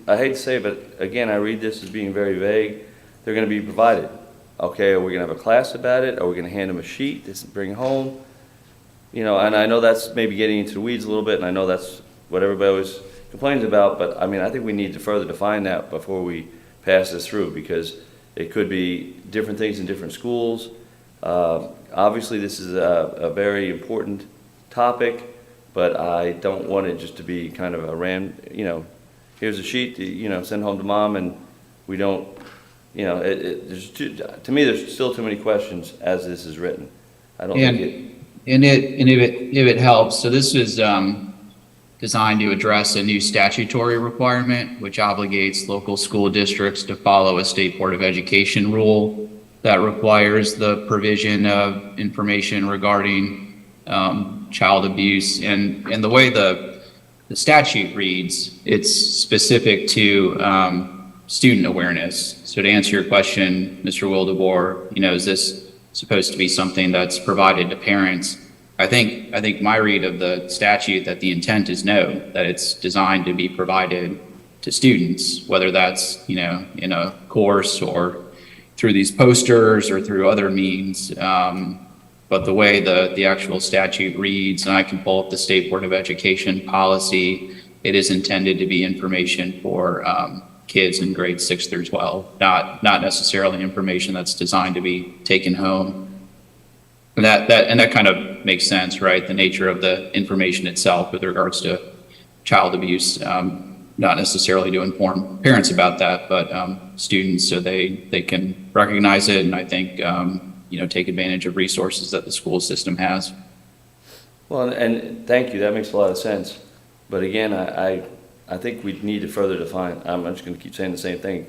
I hate to say it, but again, I read this as being very vague. They're gonna be provided. Okay, are we gonna have a class about it? Are we gonna hand them a sheet to bring home? You know, and I know that's maybe getting into the weeds a little bit, and I know that's what everybody always complains about, but I mean, I think we need to further define that before we pass this through, because it could be different things in different schools. Obviously, this is a very important topic, but I don't want it just to be kind of here's a sheet, send home to mom, and we don't, to me, there's still too many questions as this is written. I don't think it. And if it helps, so this is designed to address a new statutory requirement, which obligates local school districts to follow a State Board of Education rule that requires the provision of information regarding child abuse. And the way the statute reads, it's specific to student awareness. So to answer your question, Mr. Wildebohr, is this supposed to be something that's provided to parents? I think my read of the statute, that the intent is no, that it's designed to be provided to students, whether that's, in a course or through these posters or through other means. But the way the actual statute reads, and I can pull up the State Board of Education policy, it is intended to be information for kids in grades 6 through 12, not necessarily information that's designed to be taken home. And that kind of makes sense, right? The nature of the information itself with regards to child abuse, not necessarily to inform parents about that, but students, so they can recognize it, and I think take advantage of resources that the school system has. Well, and thank you, that makes a lot of sense. But again, I think we need to further define, I'm just going to keep saying the same thing,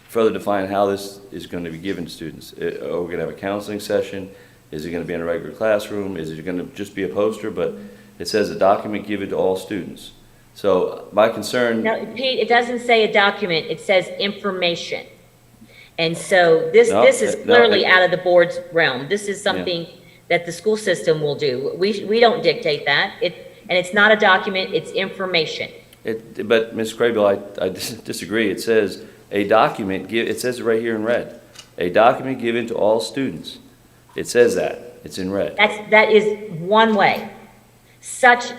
further define how this is going to be given to students. Are we going to have a counseling session? Is it going to be in a regular classroom? Is it going to just be a poster? But it says a document given to all students. So my concern... No, Pete, it doesn't say a document, it says information. And so this is clearly out of the board's realm. This is something that the school system will do. We don't dictate that. And it's not a document, it's information. But Ms. Craybill, I disagree. It says a document, it says it right here in red. A document given to all students. It says that. It's in red. That is one way. Such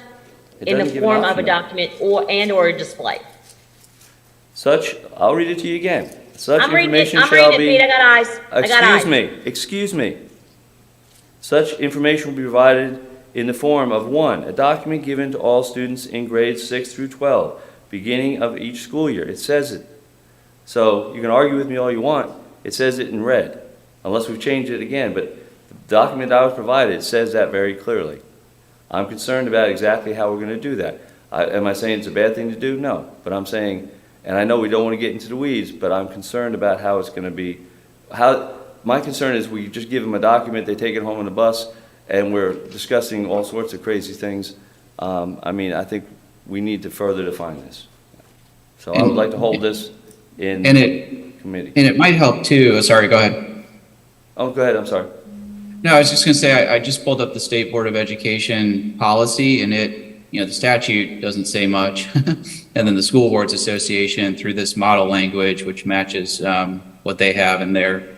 in the form of a document or a display. Such, I'll read it to you again. Such I'm reading information it, shall be. Pete, I got eyes. Excuse me. Such information will be provided in the form of 1, a document given to all students in grades 6 through 12, beginning of each school year. It says it. So you can argue with me all you want. It says it in red, unless we've changed it again. But the document I was provided says that very clearly. I'm concerned about exactly how we're going to do that. Am I saying it's a bad thing to do? No. But I'm saying, and I know we don't want to get into the weeds, but I'm concerned about how it's going to be. My concern is we just give them a document, they take it home on the bus, and we're discussing all sorts of crazy things. I think we need to further define this. So I would like to hold this in committee. And it might help too, sorry, go ahead. Oh, go ahead, I'm sorry. No, I was just going to say, I just pulled up the State Board of Education policy, and the statute doesn't say much. And then the School Boards Association, through this model language, which matches what they have in their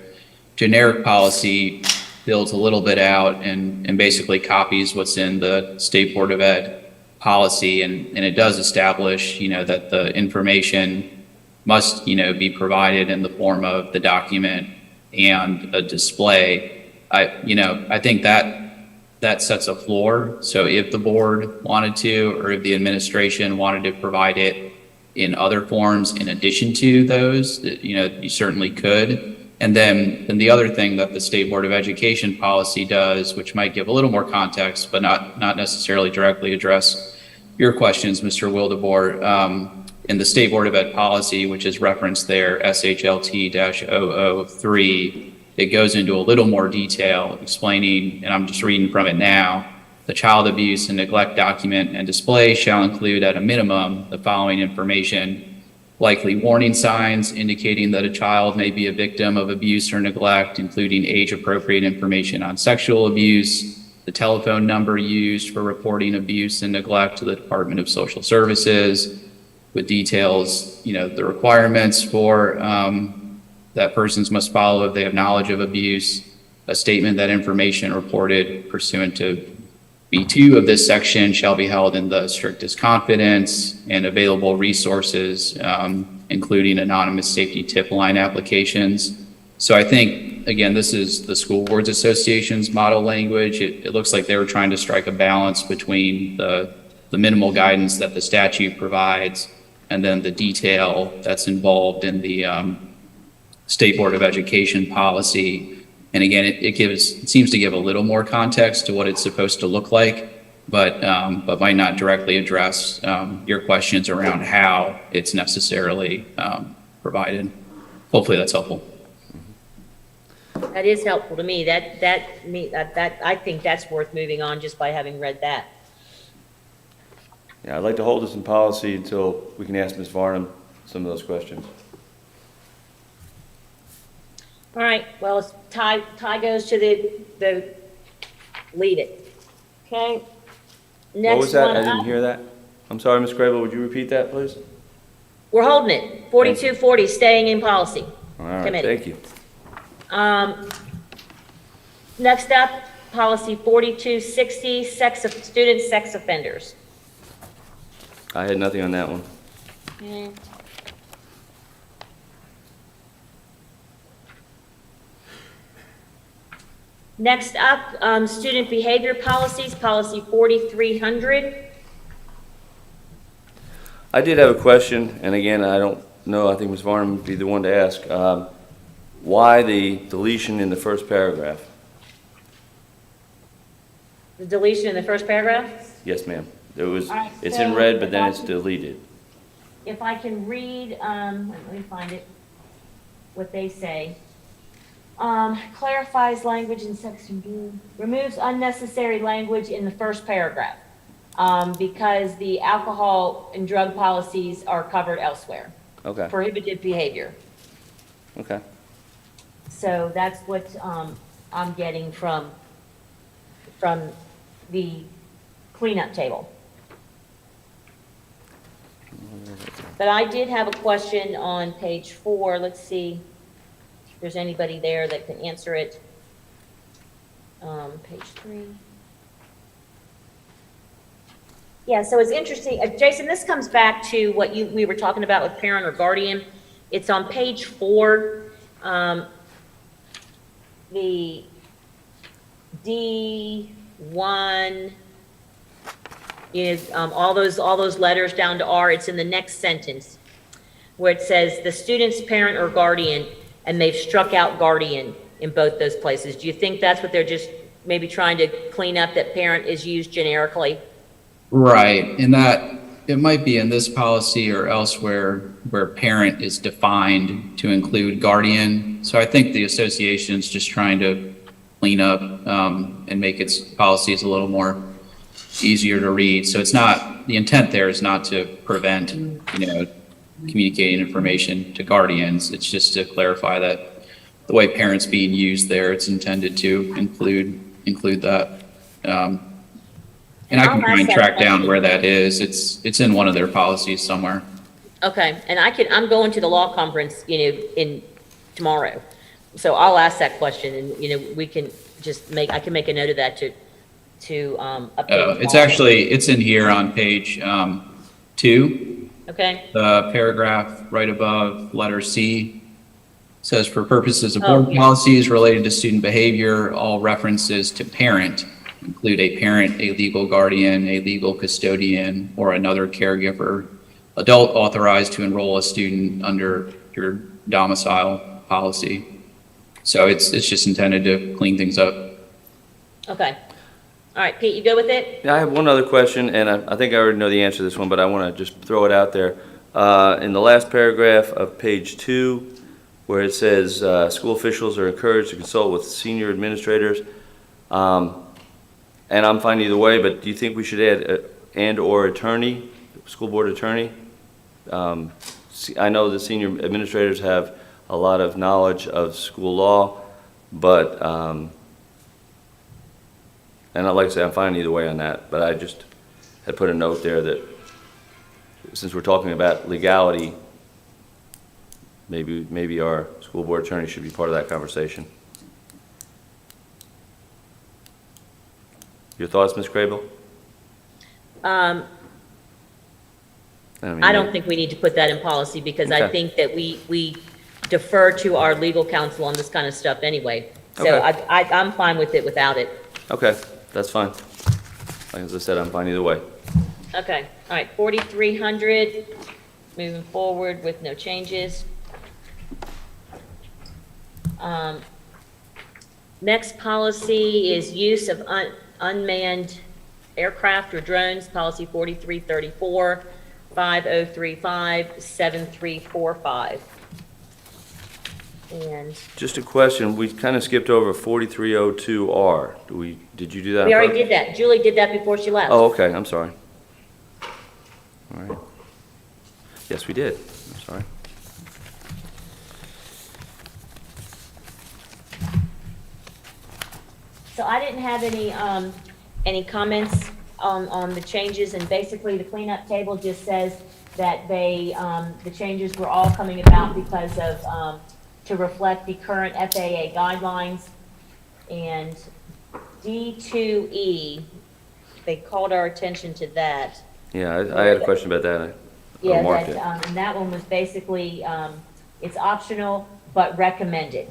generic policy, builds a little bit out and basically copies what's in the State Board of Ed policy. And it does establish, that the information must, be provided in the form of the document and a display. I think that sets a floor. So if the board wanted to, or if the administration wanted to provide it in other forms in addition to those, you certainly could. And then the other thing that the State Board of Education policy does, which might give a little more context, but not necessarily directly address your questions, Mr. Wildebohr, in the State Board of Ed policy, which is referenced there, SHLT-003, it goes into a little more detail explaining, and I'm just reading from it now, the child abuse and neglect document and display shall include at a minimum the following information: likely warning signs indicating that a child may be a victim of abuse or neglect, including age-appropriate information on sexual abuse, the telephone number used for reporting abuse and neglect to the Department of Social Services, with details, the requirements for that persons must follow if they have knowledge of abuse, a statement that information reported pursuant to B2 of this section shall be held in the strictest confidence, and available resources, including anonymous safety tip line applications. So I think, again, this is the School Boards Association's model language. It looks like they were trying to strike a balance between the minimal guidance that the statute provides and then the detail that's involved in the State Board of Education policy. And again, it seems to give a little more context to what it's supposed to look like, but might not directly address your questions around how it's necessarily provided. Hopefully that's helpful. That is helpful to me. I think that's worth moving on just by having read that. Yeah, I'd like to hold this in policy until we can ask Ms. Varnum some of those questions. All right, well, it's tie goes to the lead it. Okay. Next What was that? one I didn't up. hear that. I'm sorry, Ms. Crable, would you repeat that, please? We're holding it. 4240, staying in policy. All right, Committee. thank you. Next up, policy 4260, student sex offenders. I had nothing on that one. Okay. Next up, student behavior policies, policy 4300. I did have a question, and again, I don't know, I think Ms. Varnum would be the one to ask. Why the deletion in the first paragraph? The deletion in the first paragraph? Yes, ma'am. It's so in red, but then if it's I- deleted. If I can read, let me find it, what they say. Clarifies language in section B, removes unnecessary language in the first paragraph, because the alcohol and drug policies are covered elsewhere. Okay, Prohibited behavior. okay. So that's what, I'm getting from the cleanup table. But I did have a question on page 4. Let's see if there's anybody there that can answer it. Page 3. Yeah, so it's interesting. Jason, this comes back to what we were talking about with parent or guardian. It's on page 4. The D1, all those letters down to R, it's in the next sentence where it says the student's parent or guardian, and they've struck out guardian in both those places. Do you think that's what they're just maybe trying to clean up, that parent is used generically? Right, and that it might be in this policy or elsewhere where parent is defined to include guardian. So I think the association's just trying to clean up and make its policies a little more easier to read. So it's not, the intent there is not to prevent, communicating information to guardians. It's just to clarify that the way parents being used there, it's intended to include that. And I can try and track down where that is. It's in one of their policies somewhere. Okay, and I'm going to the law conference, in tomorrow. So I'll ask that question, and, we can just I can make a note of that to update. It's in here on page 2. Okay, The paragraph right above letter C says, for purposes of board policies related to student behavior, all references to parent include a parent, a legal guardian, a legal custodian, or another caregiver, adult authorized to enroll a student under your domicile policy. So it's just intended to clean things up. okay. All right, Pete, you go with it? Yeah, I have one other question, and I think I already know the answer to this one, but I want to just throw it out there. In the last paragraph of page 2, where it says school officials are encouraged to consult with senior administrators, and I'm fine either way, but do you think we should add and/or attorney, school board attorney? I know the senior administrators have a lot of knowledge of school law, but, and like I say, I'm fine either way on that, but I just had put a note there that since we're talking about legality, maybe our school board attorney should be part of that conversation. Your thoughts, Ms. Crable? I don't think we need to put that in policy, because I Okay. think that we defer to our legal counsel on this kind of stuff anyway. So Okay. I'm fine with it without it. Okay, that's fine. Like as I said, I'm fine either way. Okay, all right, 4,300, moving forward with no changes. Next policy is use of unmanned aircraft or drones, policy 4334, 5035, 7345. And Just a question, we kind of skipped over 4302R. Did you do that? we on already purpose? did that. Julie did that before she left. Oh, okay, I'm sorry. All right. Yes, we did. I'm sorry. So I didn't have any comments on the changes, and basically the cleanup table just says that the changes were all coming about because of, to reflect the current FAA guidelines. And D2E, they called our attention to that. Yeah, I had a question about that. I Yeah, marked that, it. and that one was basically, it's optional but recommended.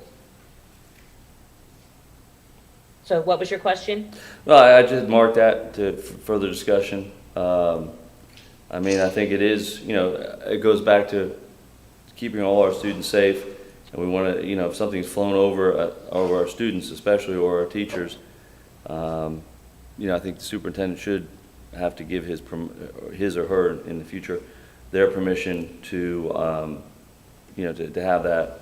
So what was your question? Well, I just marked that to further discussion. I mean, I think it is, it goes back to keeping all our students safe. And we want to, if something's flown over our students especially, or our teachers, I think the superintendent should have to give his or her in the future their permission to, to have that.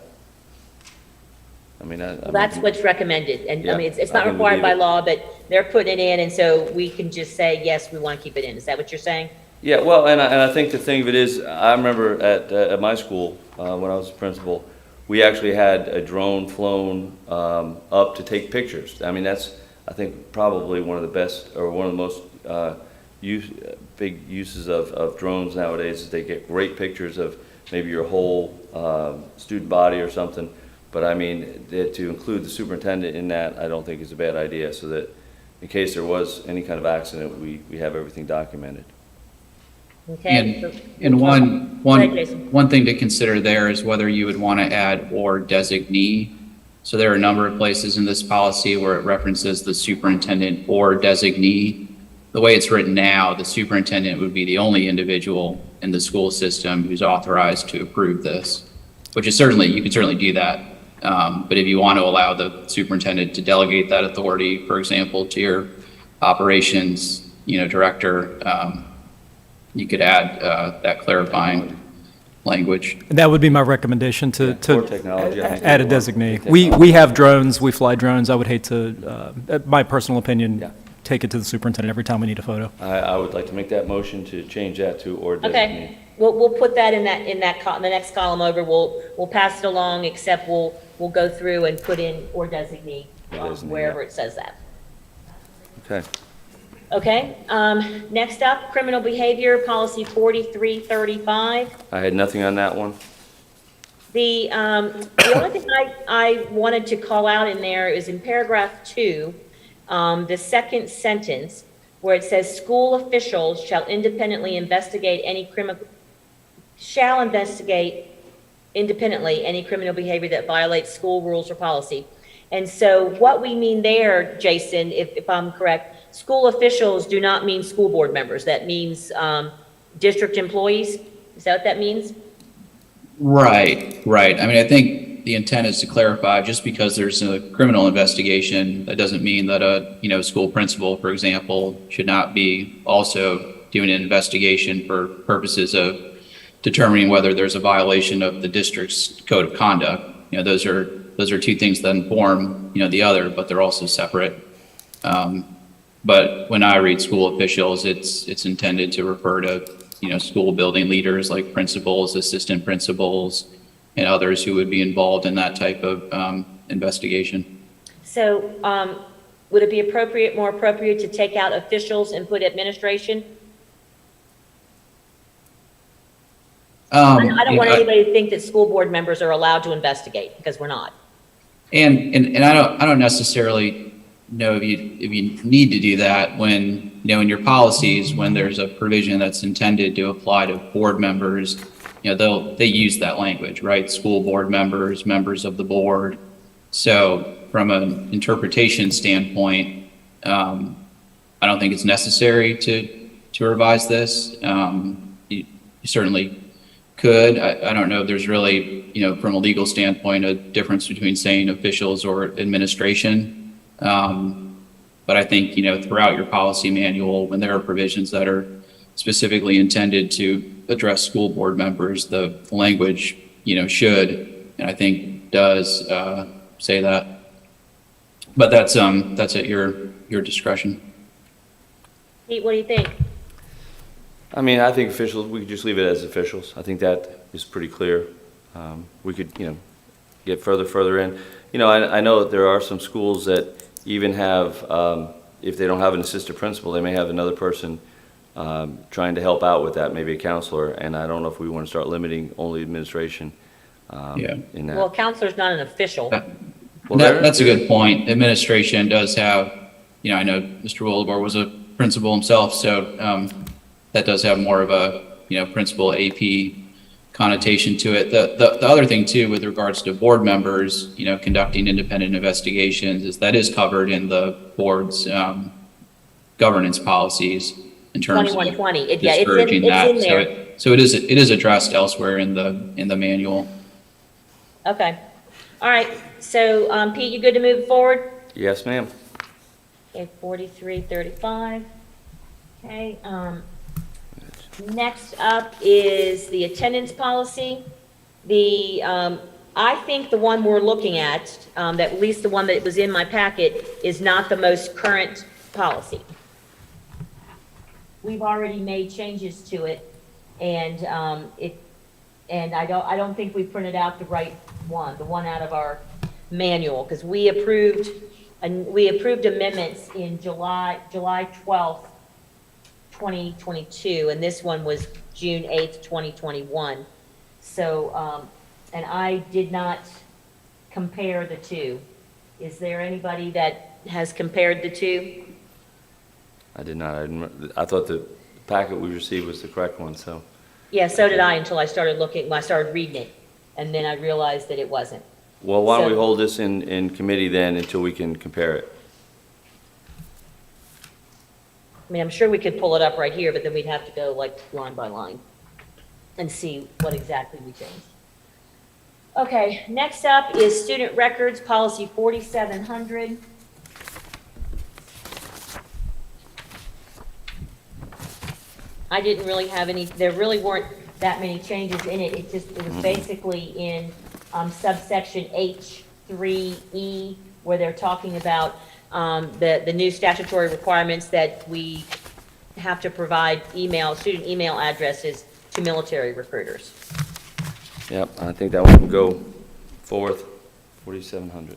I mean, Well, that's what's recommended, and I Yeah, mean, it's I not can required by believe it. law, but they're putting it in, and so we can just say, yes, we want to keep it in. Is that what you're saying? Yeah, well, and I think the thing of it is, I remember at my school, when I was a principal, we actually had a drone flown up to take pictures. I mean, that's, I think, probably one of the best, or one of the most big uses of drones nowadays, is they get great pictures of maybe your whole student body or something. But I mean, to include the superintendent in that, I don't think is a bad idea, so that in case there was any kind of accident, we have everything documented. Okay. And Go ahead, Jason. one thing to consider there is whether you would want to add or designee. So there are a number of places in this policy where it references the superintendent or designee. The way it's written now, the superintendent would be the only individual in the school system who's authorized to approve this, which is you can certainly do that. But if you want to allow the superintendent to delegate that authority, for example, to your operations, director, you could add that clarifying language. That would be my recommendation to Or technology, I think add a we want designee. technology. We have drones, we fly drones. I would hate to, my personal opinion, Yeah. take it to the superintendent every time we need a photo. I would like to make that motion to change that to or designee. Okay, we'll put that in the next column over. We'll pass it along, except we'll go through and put in or designee Designee, wherever yeah. it says that. Okay. Okay, next up, criminal behavior, policy 4335. I had nothing on that one. The only thing I wanted to call out in there is in paragraph 2, the second sentence, where it says, school officials shall independently investigate any criminal behavior that violates school rules or policy. And so what we mean there, Jason, if I'm correct, school officials do not mean school board members. That means district employees. Is that what that means? Right. I mean, I think the intent is to clarify, just because there's a criminal investigation, that doesn't mean that a, school principal, for example, should not be also doing an investigation for purposes of determining whether there's a violation of the district's code of conduct. Those are two things that inform, the other, but they're also separate. But when I read school officials, it's intended to refer to, school building leaders like principals, assistant principals, and others who would be involved in that type of investigation. So would it be more appropriate to take out officials and put administration? I don't Yeah, want anybody to think that school board members are allowed to investigate, because we're not. And I don't necessarily know if you need to do that when, in your policies, when there's a provision that's intended to apply to board members, they use that language, right? School board members, members of the board. So from an interpretation standpoint, I don't think it's necessary to revise this. You certainly could. I don't know if there's really, from a legal standpoint, a difference between saying officials or administration. But I think, throughout your policy manual, when there are provisions that are specifically intended to address school board members, the language, should, and I think does say that. But that's at your discretion. Pete, what do you think? I mean, I think officials, we could just leave it as officials. I think that is pretty clear. We could, get further in. I know that there are some schools that even have, if they don't have an assistant principal, they may have another person trying to help out with that, maybe a counselor. And I don't know if we want to start limiting only administration in that. Well, a counselor's not an official. That's a good point. Administration does have, I know Mr. Willibor was a principal himself, so that does have more of a, principal AP connotation to it. The other thing too, with regards to board members, conducting independent investigations, is that is covered in the board's governance policies in terms of 2120. discouraging It's that. in there. So it is addressed elsewhere in the manual. Okay. All right. So, Pete, you good to move forward? Yes, ma'am. Okay, 4335. Okay, next up is the attendance policy. I think the one we're looking at, at least the one that was in my packet, is not the most current policy. We've already made changes to it, and I don't think we printed out the right one, the one out of our manual, because we approved amendments in July 12th, 2022, and this one was June 8th, 2021. So, and I did not compare the two. Is there anybody that has compared the two? I did not. I thought the packet we received was the correct one, so. Yeah, so did I, until I started looking, I started reading it, and then I realized that it wasn't. Well, why don't we So- hold this in committee then until we can compare it? I mean, I'm sure we could pull it up right here, but then we'd have to go like line by line and see what exactly we changed. Okay, next up is student records, policy 4700. I didn't really have any, there really weren't that many changes in it. It was basically in subsection H3E, where they're talking about the new statutory requirements that we have to provide student email addresses to military recruiters. Yep, I think that one can go forth, 4,700.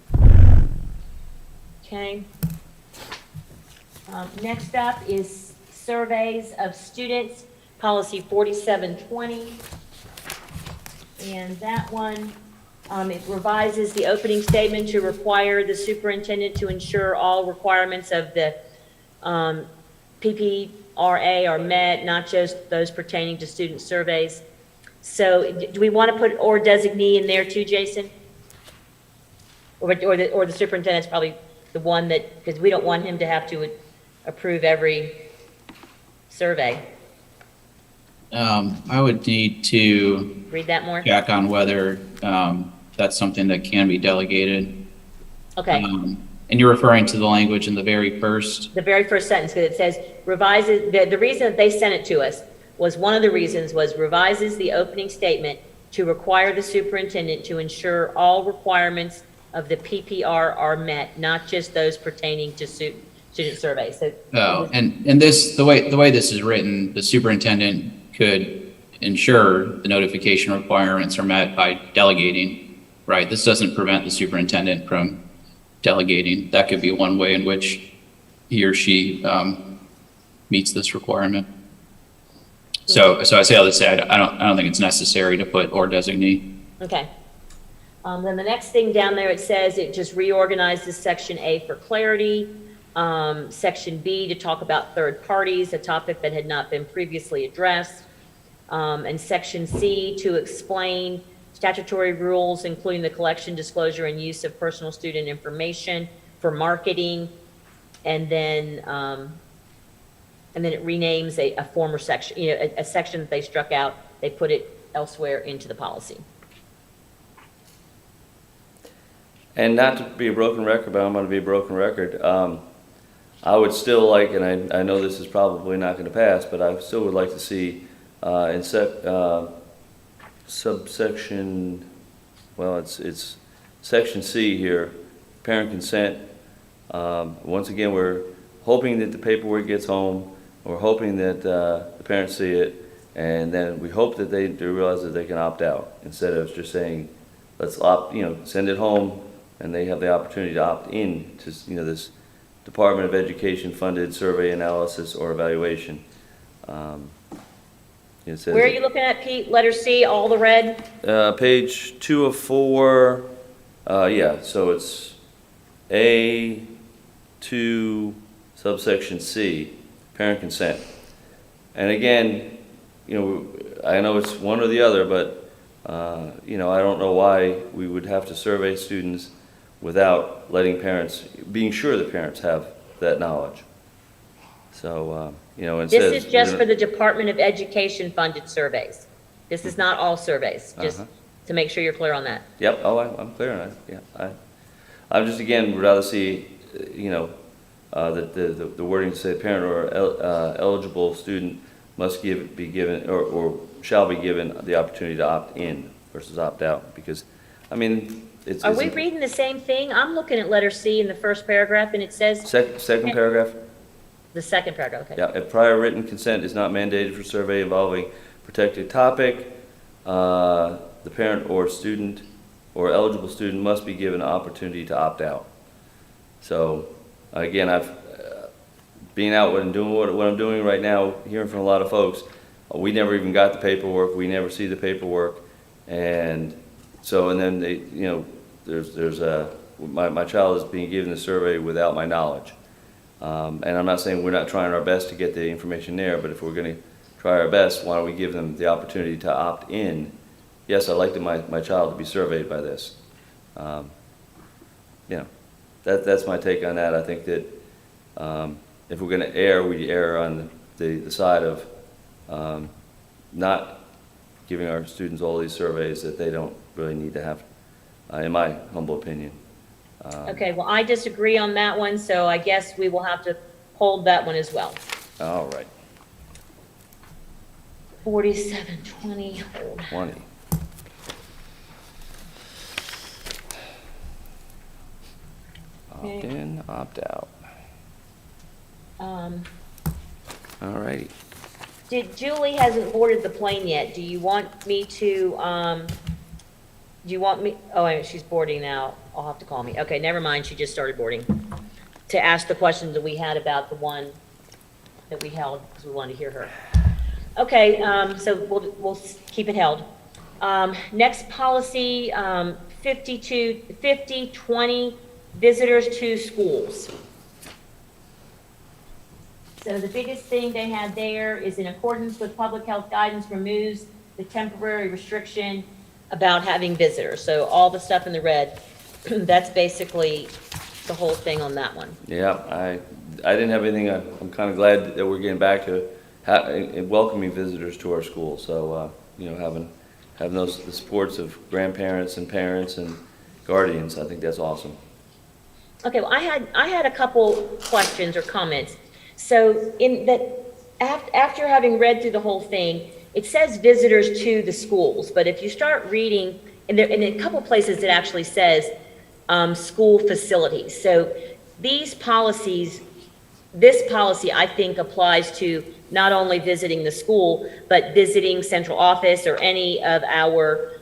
Okay. Next up is surveys of students, policy 4720. And that one, it revises the opening statement to require the superintendent to ensure all requirements of the PPRA are met, not just those pertaining to student surveys. So do we want to put or designee in there too, Jason? Or the superintendent's probably the one that, because we don't want him to have to approve every survey. I would need to Read that more? check on whether that's something that can be delegated. Okay. And you're referring to the language in the very first? The very first sentence, because it says revises, the reason that they sent it to us was, one of the reasons was revises the opening statement to require the superintendent to ensure all requirements of the PPR are met, not just those pertaining to student surveys. So And this, the way this is written, the superintendent could ensure the notification requirements are met by delegating, right? This doesn't prevent the superintendent from delegating. That could be one way in which he or she meets this requirement. So I say all to say, I don't think it's necessary to put or designee. Okay. Then the next thing down there, it says it just reorganizes section A for clarity. Section B to talk about third parties, a topic that had not been previously addressed. And section C to explain statutory rules, including the collection, disclosure, and use of personal student information for marketing. And then it renames a former section, a section that they struck out, they put it elsewhere into the policy. And not to be a broken record, but I'm going to be a broken record. I would still like, and I know this is probably not going to pass, but I still would like to see in subsection, well, it's section C here, parent consent. Once again, we're hoping that the paperwork gets home. We're hoping that the parents see it, and then we hope that they do realize that they can opt out instead of just saying, let's send it home, and they have the opportunity to opt in to this Department of Education funded survey analysis or evaluation. It says Where are you looking at, Pete? Letter C, all the red? page 2 of 4. Yeah, so it's A2 subsection C, parent consent. And again, I know it's one or the other, but I don't know why we would have to survey students without letting parents, being sure that parents have that knowledge. So, it This says. is just for the Department of Education funded surveys. This is not all surveys, just to make sure you're clear on that. Yep, I'm clear on that, yeah. I'm just, again, would rather see, that the wording say parent or eligible student must be given, or shall be given the opportunity to opt in versus opt out, because, it's. Are we reading the same thing? I'm looking at letter C in the first paragraph, and it says. Second paragraph? The second paragraph, okay. Yeah, if prior written consent is not mandated for survey involving protected topic, the parent or student or eligible student must be given an opportunity to opt out. So, again, being out and doing what I'm doing right now, hearing from a lot of folks, we never even got the paperwork, we never see the paperwork, and then they, my child is being given the survey without my knowledge. And I'm not saying we're not trying our best to get the information there, but if we're going to try our best, why don't we give them the opportunity to opt in? Yes, I'd like my child to be surveyed by this. That's my take on that. I think that if we're going to err, we err on the side of not giving our students all these surveys that they don't really need to have, in my humble opinion. Okay, well, I disagree on that one, so I guess we will have to hold that one as well. All right. 4720, hold. 20. Opt in, opt out. All righty. Julie hasn't boarded the plane yet. Do you want me to, oh, wait a minute, she's boarding now. I'll have to call me. Okay, never mind, she just started boarding. To ask the questions that we had about the one that we held, because we wanted to hear her. Okay, so we'll keep it held. Next policy, 5020, visitors to schools. So the biggest thing they had there is in accordance with public health guidance removes the temporary restriction about having visitors. So all the stuff in the red, that's basically the whole thing on that one. Yeah, I didn't have anything. I'm kind of glad that we're getting back to welcoming visitors to our school. So, having the supports of grandparents and parents and guardians, I think that's awesome. Okay, well, I had a couple questions or comments. So in that, after having read through the whole thing, it says visitors to the schools, but if you start reading, and in a couple places it actually says school facilities. So these policies, this policy I think applies to not only visiting the school, but visiting central office or any of our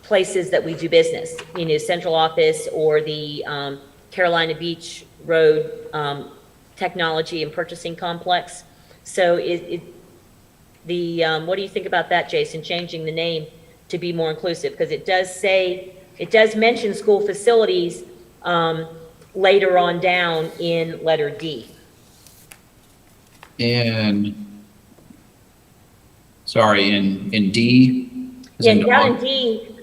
places that we do business, central office or the Carolina Beach Road Technology and Purchasing Complex. So what do you think about that, Jason, changing the name to be more inclusive? Because it does mention school facilities later on down in letter D. Sorry, in D? As Yeah, in down in dog?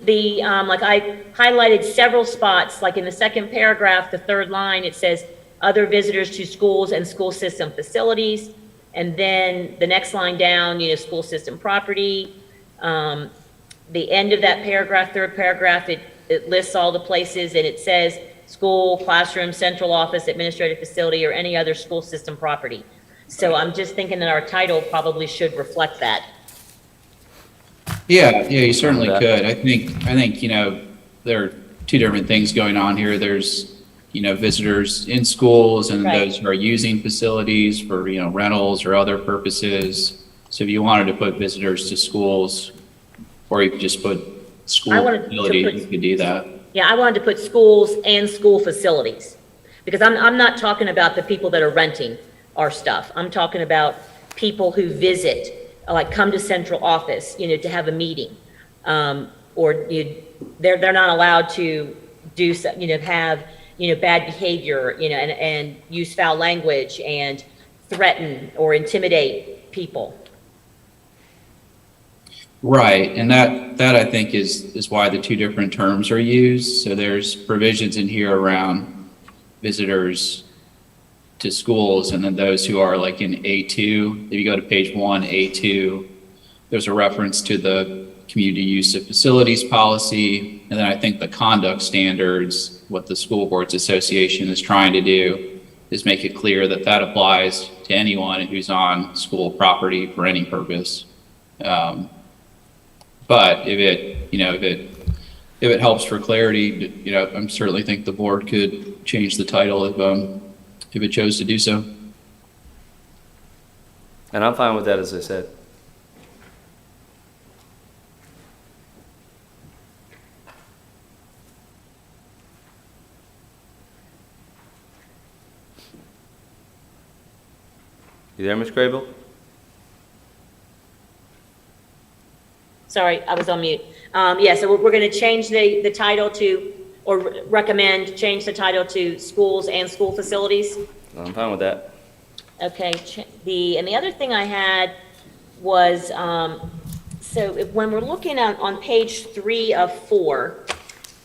D, like I highlighted several spots, like in the second paragraph, the third line, it says, other visitors to schools and school system facilities. And then the next line down, school system property. The end of that paragraph, third paragraph, it lists all the places, and it says school, classroom, central office, administrative facility, or any other school system property. So I'm just thinking that our title probably should reflect that. Yeah, you certainly could. I think, there are two different things going on here. There's, visitors in schools and Right. those who are using facilities for, rentals or other purposes. So if you wanted to put visitors to schools, or you could just put school I wanted to facility, put- you could do that. Yeah, I wanted to put schools and school facilities, because I'm not talking about the people that are renting our stuff. I'm talking about people who visit, like come to central office, to have a meeting. They're not allowed to do, have, bad behavior, and use foul language and threaten or intimidate people. Right, and that I think is why the two different terms are used. So there's provisions in here around visitors to schools, and then those who are like in A2. If you go to page 1, A2, there's a reference to the community use of facilities policy, and then I think the conduct standards, what the School Boards Association is trying to do is make it clear that that applies to anyone who's on school property for any purpose. But if it helps for clarity, I certainly think the board could change the title if it chose to do so. And I'm fine with that, as I said. You there, Ms. Crable? Sorry, I was on mute. Yeah, so we're going to change the title to, or recommend change the title to schools and school facilities. I'm fine with that. Okay, and the other thing I had was, when we're looking on page 3 of 4,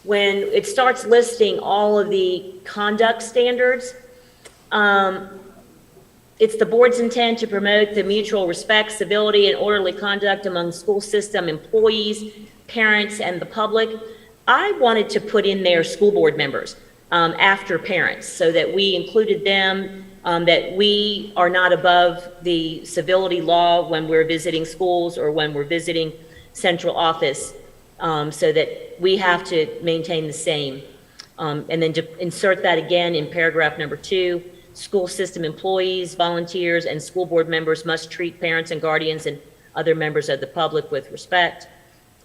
when it starts listing all of the conduct standards, it's the board's intent to promote the mutual respect, civility, and orderly conduct among school system employees, parents, and the public. I wanted to put in there school board members after parents, so that we included them, that we are not above the civility law when we're visiting schools or when we're visiting central office, so that we have to maintain the same. And then to insert that again in paragraph number 2, school system employees, volunteers, and school board members must treat parents and guardians and other members of the public with respect,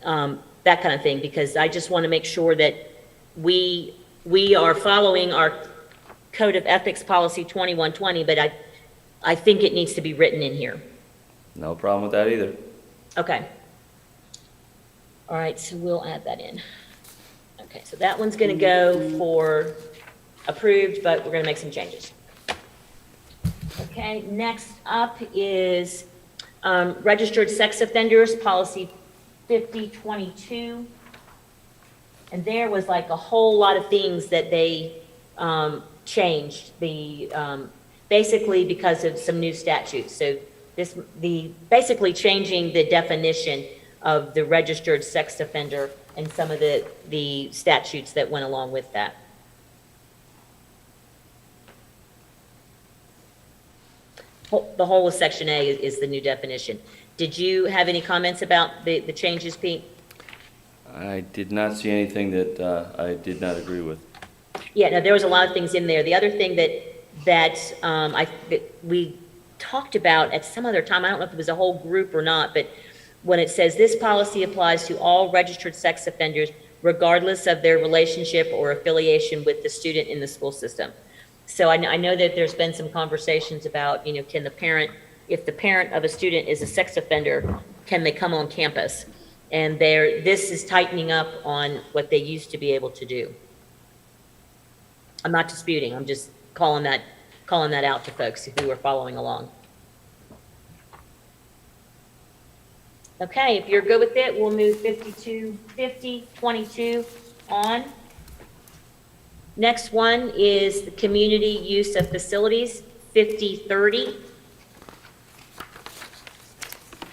that kind of thing, because I just want to make sure that we are following our Code of Ethics Policy 2120, but I think it needs to be written in here. No problem with that either. Okay. All right, so we'll add that in. Okay, so that one's going to go for approved, but we're going to make some changes. Okay, next up is registered sex offenders, policy 5022. And there was like a whole lot of things that they changed, basically because of some new statutes. So basically changing the definition of the registered sex offender and some of the statutes that went along with that. The whole of section A is the new definition. Did you have any comments about the changes, Pete? I did not see anything that I did not agree with. Yeah, no, there was a lot of things in there. The other thing that we talked about at some other time, I don't know if it was a whole group or not, but when it says this policy applies to all registered sex offenders, regardless of their relationship or affiliation with the student in the school system. So I know that there's been some conversations about, can the parent if the parent of a student is a sex offender, can they come on campus? And this is tightening up on what they used to be able to do. I'm not disputing, I'm just calling that out to folks who are following along. Okay, if you're good with it, we'll move 22 on. Next one is the community use of facilities, 5030.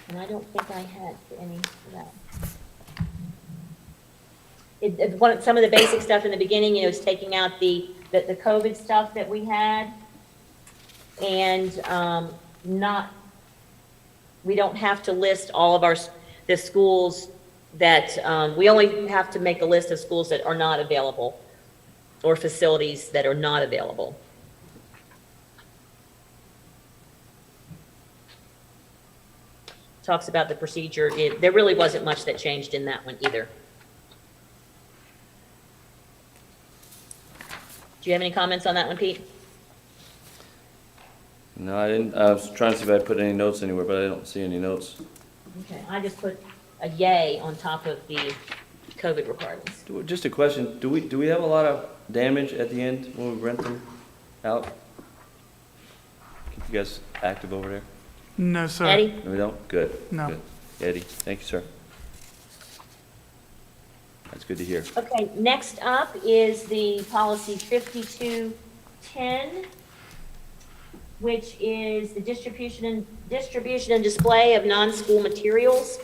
And I don't think I had any for that. Some of the basic stuff in the beginning, is taking out the COVID stuff that we had. And we don't have to list all of the schools that, we only have to make a list of schools that are not available or facilities that are not available. Talks about the procedure. There really wasn't much that changed in that one either. Do you have any comments on that one, Pete? No, I didn't. I was trying to see if I put any notes anywhere, but I don't see any notes. Okay, I just put a yay on top of the COVID requirements. Just a question, do we have a lot of damage at the end when we rent them out? Keep you guys active over there? No, sir. Eddie? No, we don't? Good. No. Good. Eddie, thank you, sir. That's good to hear. Okay, next up is the policy 5210, which is the distribution and display of non-school materials.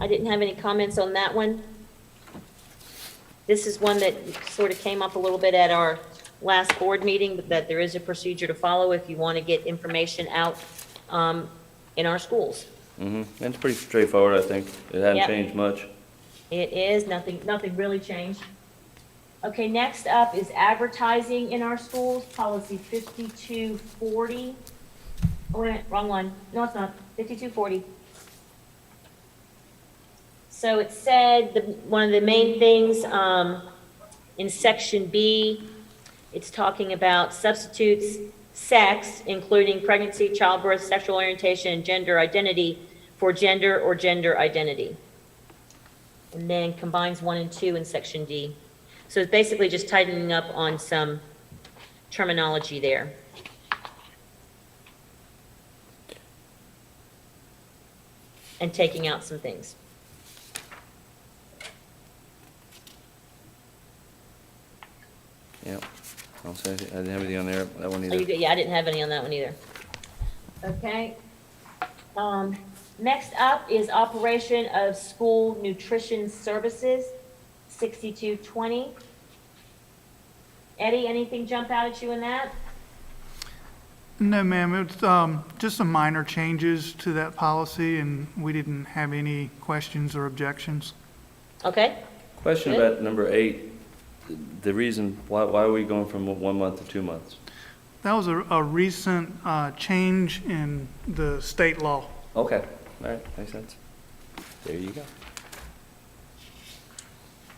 I didn't have any comments on that one. This is one that sort of came up a little bit at our last board meeting, but that there is a procedure to follow if you want to get information out in our schools. Mm-hmm. It's pretty straightforward, I think. It hasn't Yep. changed much. It is, nothing really changed. Okay, next up is advertising in our schools, policy 5240. Oh, wait a minute, wrong one. No, it's not, 5240. So it said, one of the main things in section B, it's talking about substitutes sex, including pregnancy, childbirth, sexual orientation, and gender identity for gender or gender identity. And then combines 1 and 2 in section D. So it's basically just tightening up on some terminology there. And taking out some things. Yep. I'll say, I didn't have anything on there, that one Oh, either. you good? Yeah, I didn't have any on that one either. Okay. Next up is operation of school nutrition services, 6220. Eddie, anything jump out at you in that? No, ma'am, it's just some minor changes to that policy, and we didn't have any questions or objections. Okay. Question Good. about number 8, the reason, why are we going from 1 month to 2 months? That was a recent change in the state law. Okay, all right, makes sense. There you go.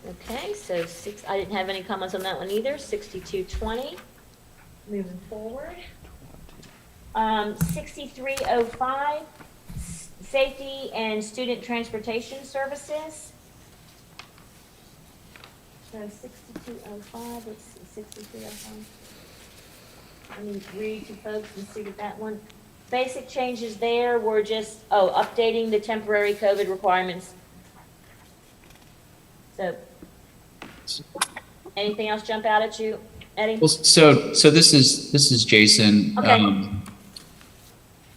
Okay, so I didn't have any comments on that one either, 6220. Moving forward. 6305, safety and student transportation services. So 6205, let's see, 6305. Let me read to folks and see what that one. Basic changes there were just, updating the temporary COVID requirements. So, anything else jump out at you, Eddie? Well, so this is Jason. Okay.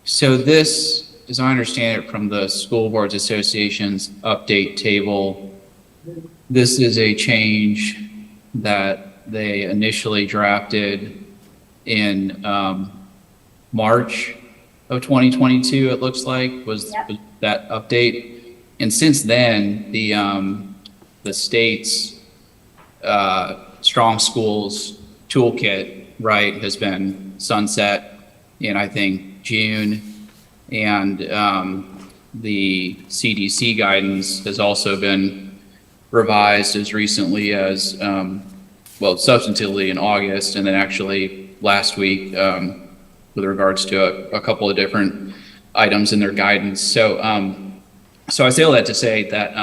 So this, as I understand it from the School Boards Association's update table, this is a change that they initially drafted in March of 2022, it looks like, was that update. And since then, the state's Strong Schools Toolkit, right, has been sunset in, I think, June, and the CDC guidance has also been revised as recently as, well, substantively in August, and then actually last week with regards to a couple of different items in their guidance. So, so I say all that to say that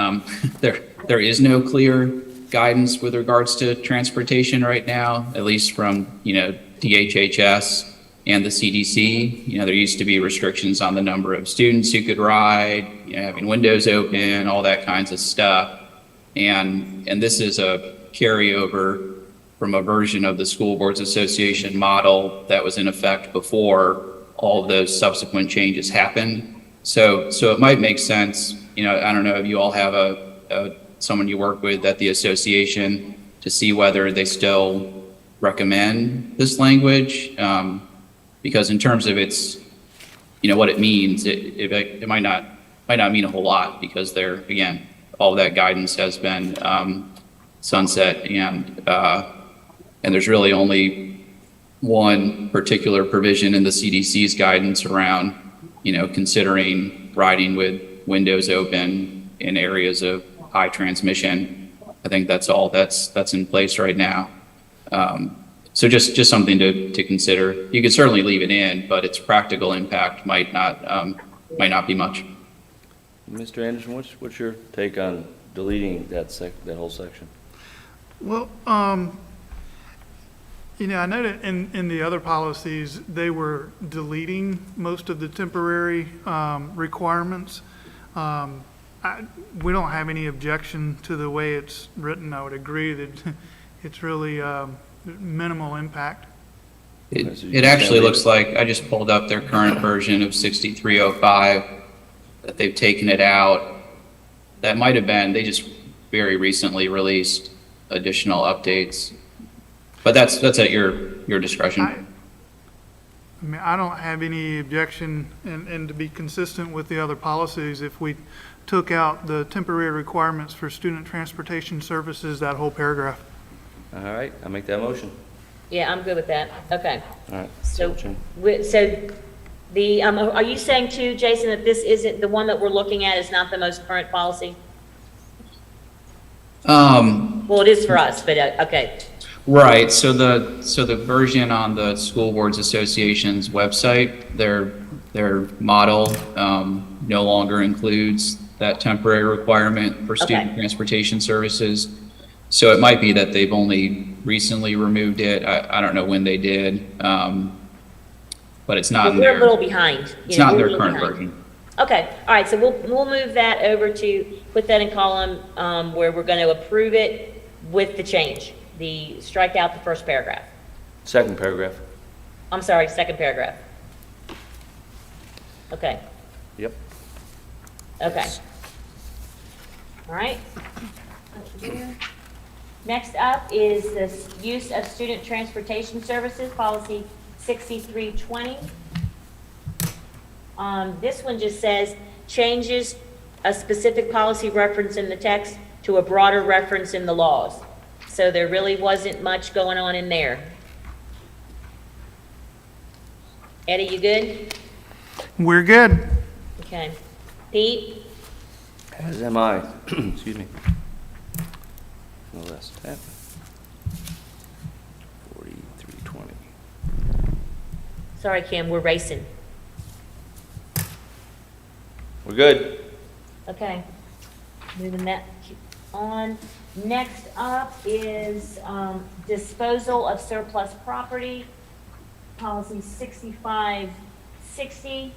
there is no clear guidance with regards to transportation right now, at least from, DHHS and the CDC. There used to be restrictions on the number of students who could ride, having windows open, all that kinds of stuff. And this is a carryover from a version of the School Boards Association model that was in effect before all of those subsequent changes happened. So it might make sense, I don't know if you all have someone you work with at the association to see whether they still recommend this language, because in terms of its, what it means, it might not mean a whole lot, because again, all of that guidance has been sunset, and there's really only one particular provision in the CDC's guidance around, considering riding with windows open in areas of high transmission. I think that's all that's in place right now. So just something to consider. You could certainly leave it in, but its practical impact might not be much. Mr. Anderson, what's your take on deleting that whole section? Well, I know that in the other policies, they were deleting most of the temporary requirements. We don't have any objection to the way it's written. I would agree that it's really minimal impact. It actually looks like, I just pulled up their current version of 6305, that they've taken it out. That might have been, they just very recently released additional updates. But that's at your discretion. I mean, I don't have any objection, and to be consistent with the other policies, if we took out the temporary requirements for student transportation services, that whole paragraph. All right, I'll make that motion. Yeah, I'm good with that. Okay. All right. So the, are you saying too, Jason, that this isn't, the one that we're looking at is not the most current policy? Well, it is for us, but okay. Right. So the version on the School Boards Association's website, their model no longer includes that temporary requirement for student transportation services. So it might be that they've only recently removed it. I don't know when they did, but it's not. We're a little behind. It's not in their current version. Okay. All right. So we'll move that over to put that in column where we're going to approve it with the change. The strike out the first paragraph. Second paragraph. I'm sorry, second paragraph. Okay. Yep. Okay. All right. Next up is the use of student transportation services, policy 6320. This one just says changes a specific policy reference in the text to a broader reference in the laws. So there really wasn't much going on in there. Eddie, you good? We're good. Okay. Pete? As am I. Excuse me. No less. 4320. Sorry, Kim, we're racing. We're good. Okay. Moving that on. Next up is disposal of surplus property, policy 6560.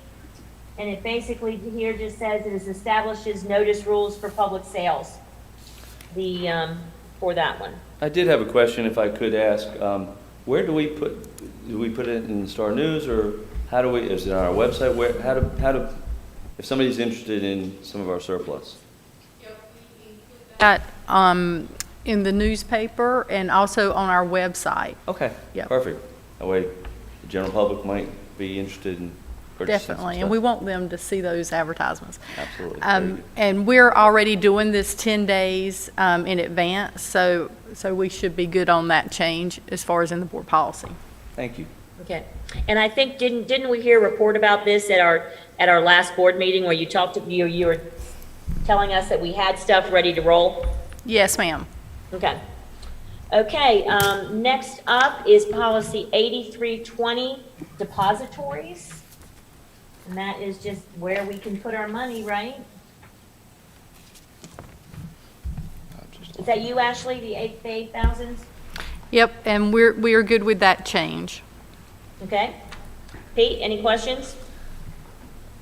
And it basically here just says it establishes notice rules for public sales. For that one. I did have a question, if I could ask. Where do we put it in the Star News, or how do we, is it on our website? Where, how do, if somebody's interested in some of our surplus? That in the newspaper and also on our website. Okay, Yep. perfect. That way the general public might be interested in purchasing some Definitely, and stuff. we want them to see those advertisements. Absolutely. Very good. And we're already doing this 10 days in advance, so we should be good on that change as far as in the board policy. Thank you. Okay. And I think, didn't we hear a report about this at our last board meeting where you talked to, you were telling us that we had stuff ready to roll? Yes, ma'am. Okay. Okay, next up is policy 8320, depositories. And that is just where we can put our money, right? Is that you, Ashley, the 8,000? Yep, and we are good with that change. Okay. Pete, any questions?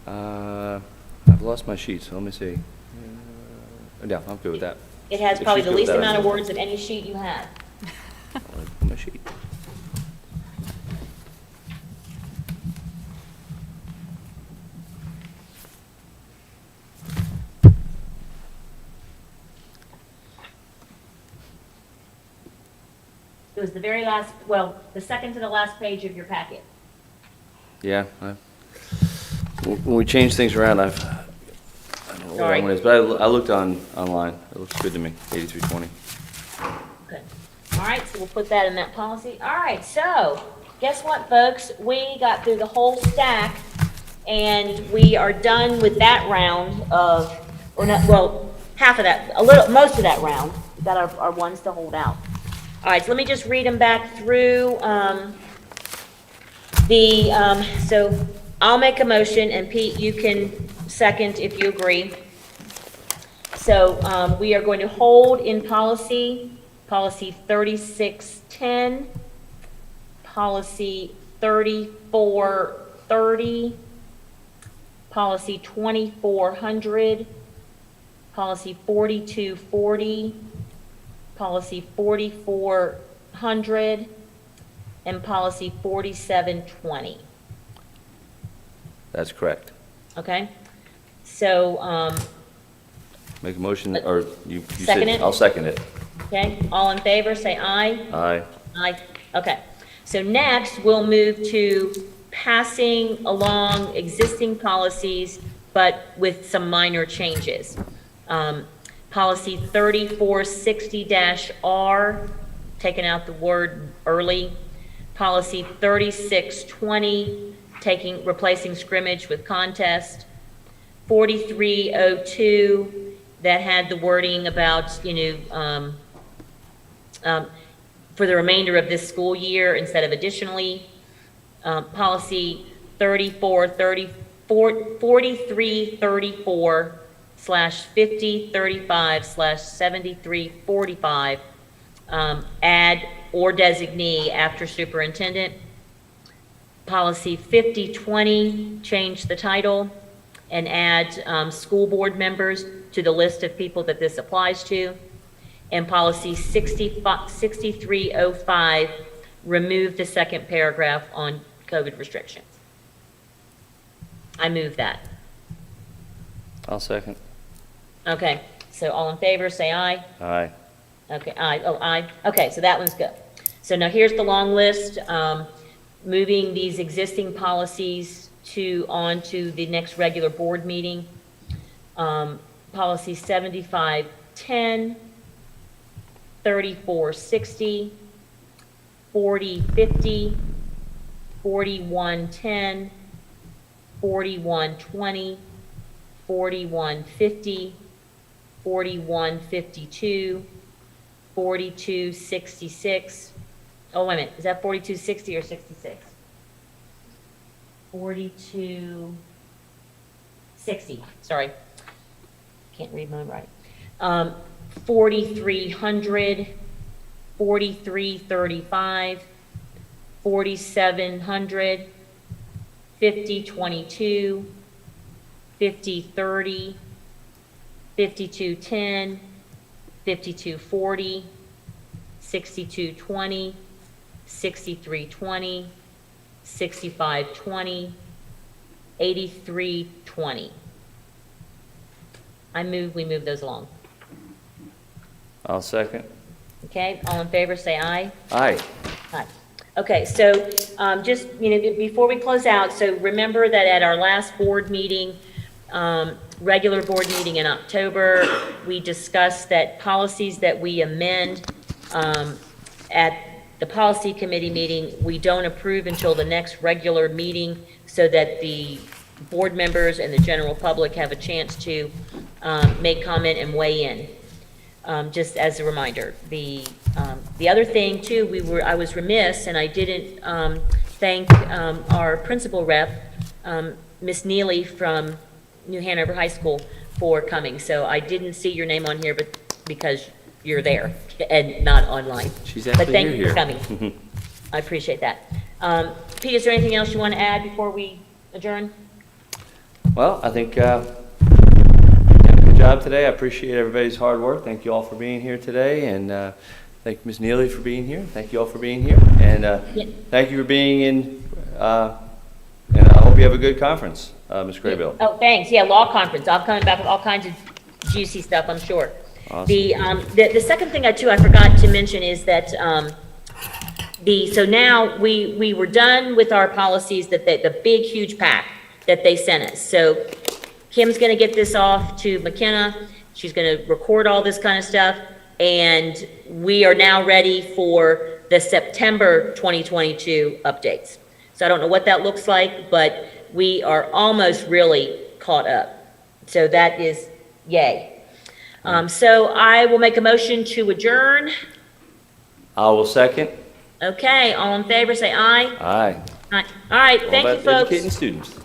I've lost my sheet, so let me see. Yeah, I'm good with that. It has If probably she's the good with least that, amount of I'm good. words of any sheet you have. My sheet. It was the very last, well, the second to the last page of your packet. Yeah, when we change things around, I don't know what Sorry. that one is, but I looked online. It looks good to me, 8320. Good. All right, so we'll put that in that policy. All right, so guess what, folks? We got through the whole stack, and we are done with that round of, or not, well, half of that, most of that round. We've got our ones to hold out. All right, so let me just read them back through. So I'll make a motion, and Pete, you can second if you agree. So we are going to hold in policy 3610, policy 3430, policy 2400, policy 4240, policy 4400, and policy 4720. That's correct. Okay? So, Make a motion, or you Second said, it? I'll second it. okay, all in favor, say aye. Aye. Aye. Okay. So next, we'll move to passing along existing policies, but with some minor changes. Policy 3460-R, taking out the word early. Policy 3620, replacing scrimmage with contest. 4302, that had the wording about, for the remainder of this school year instead of additionally. Policy 4334/5035/7345, add or designee after superintendent. Policy 5020, change the title and add school board members to the list of people that this applies to. And policy 6305, remove the second paragraph on COVID restrictions. I move that. I'll second. Okay, so all in favor, say aye. Aye. Okay, aye, oh, aye. Okay, so that one's good. So now here's the long list, moving these existing policies on to the next regular board meeting. Policy 7510, 3460, 4050, 4110, 4120, 4150, 4152, 4266. Oh, wait a minute, is that 4260 or 66? 4260, sorry. Can't read my writing. 4300, 4335, 4700, 5022, 5030, 5210, 5240, 6220, 6320, 6520, 8320. We move those along. I'll second. Okay, all in favor, say aye. Aye. Aye. Okay, so just, before we close out, so remember that at our last board meeting, regular board meeting in October, we discussed that policies that we amend at the policy committee meeting, we don't approve until the next regular meeting so that the board members and the general public have a chance to make comment and weigh in. Just as a reminder. The other thing too, I was remiss and I didn't thank our principal rep, Miss Neely from New Hanover High School, for coming. So I didn't see your name on here, but because you're there and not online. She's But actually thank you for here. coming. I appreciate that. Pete, is there anything else you want to add before we adjourn? Well, I think did a good job today. I appreciate everybody's hard work. Thank you all for being here today, and thank Ms. Neely for being here. Thank you all for being here, and thank you for being in. And I hope you have a good conference, Ms. Graybill. Oh, thanks. Yeah, law conference. I'm coming back with all kinds of juicy stuff, I'm sure. Awesome. The second thing I forgot to mention is that so now we were done with our policies, that the big huge pack that they sent us. So Kim's going to get this off to McKenna. She's going to record all this kind of stuff, and we are now ready for the September 2022 updates. So I don't know what that looks like, but we are almost really caught up. So that is yay. So I will make a motion to adjourn. I will second. Okay, all in favor, say aye. Aye. Aye. All right, thank you, All about folks. educating students.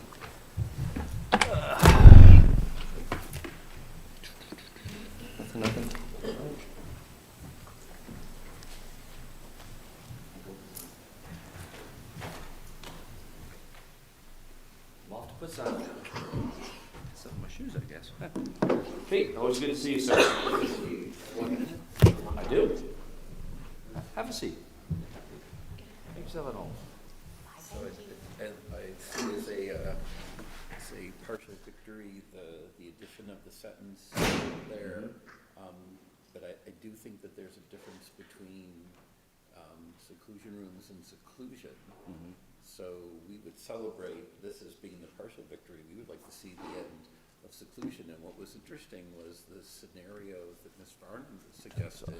Nothing. I'm off to put some on my shoes, I guess. Pete, always good to see you, sir. I do. Have a seat. Make yourself at home. So I see as a partial victory, the addition of the sentence there. But I do think that there's a difference between seclusion rooms and seclusion. So we would celebrate this as being the partial victory. We would like to see the end of seclusion. And what was interesting was the scenario that Ms. Barnum suggested.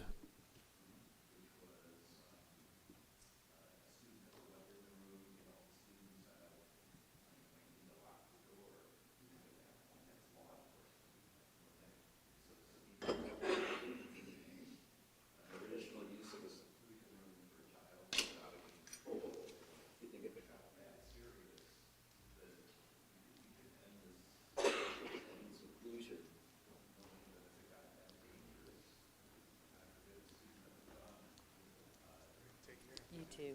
You too.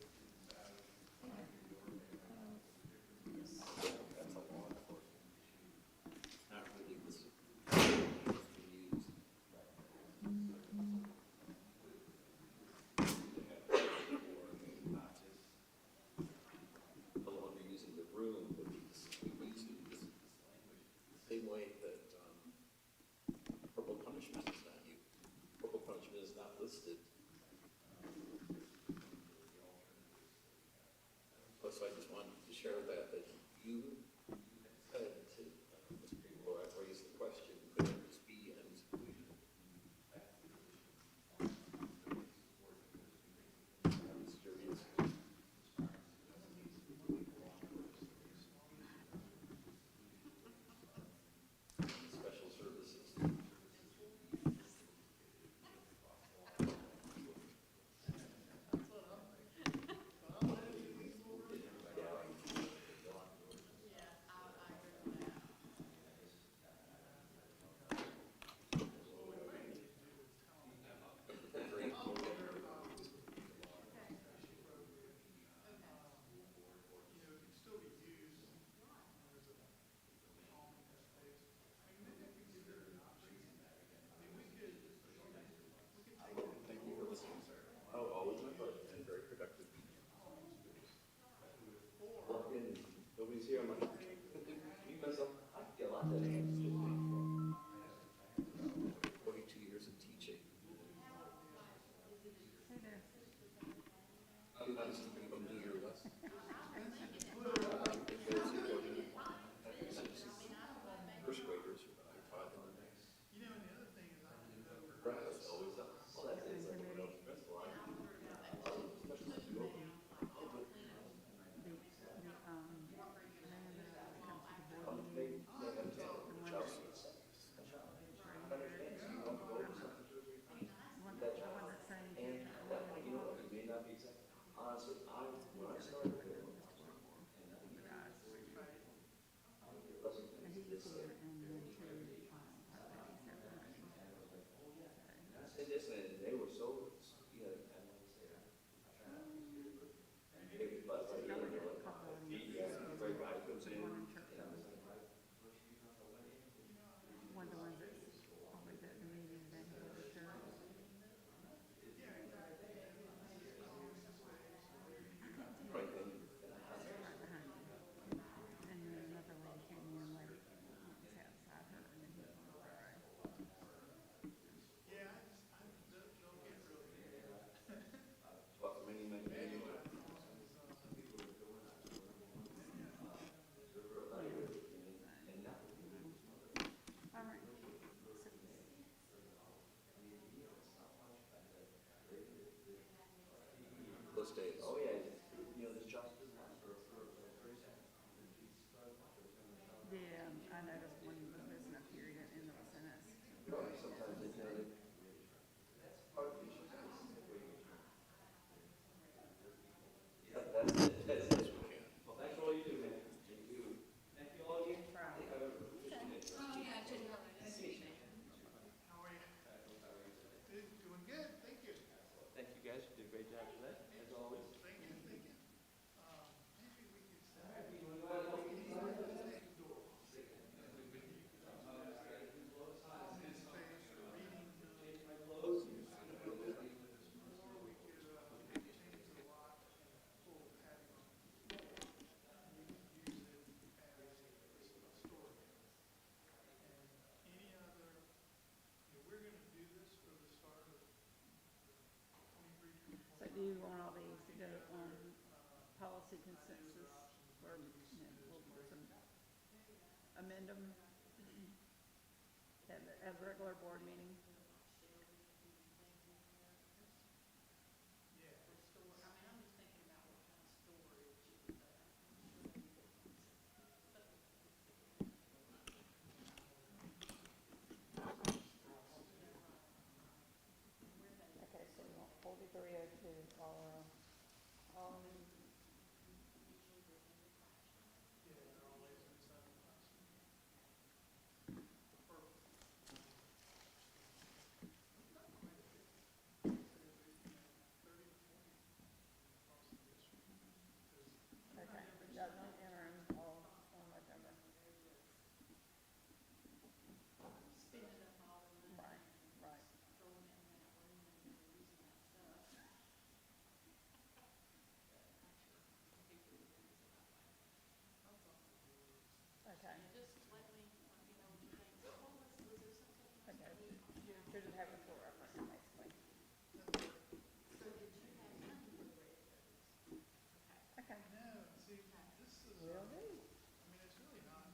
Same way that corporal punishment is not used. Corporal punishment is not listed. So do you want all these to go on policy consensus, or, we'll amend them at the regular board meeting? Okay, so you want 4302, all okay, that's on interim, all on November. Right, right. Okay. Okay, you should have it for reference, basically. Okay. No, see, this is, Will do. I mean, it's really not, I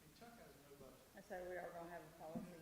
mean, Chuck has no budget. And so we are gonna have a policy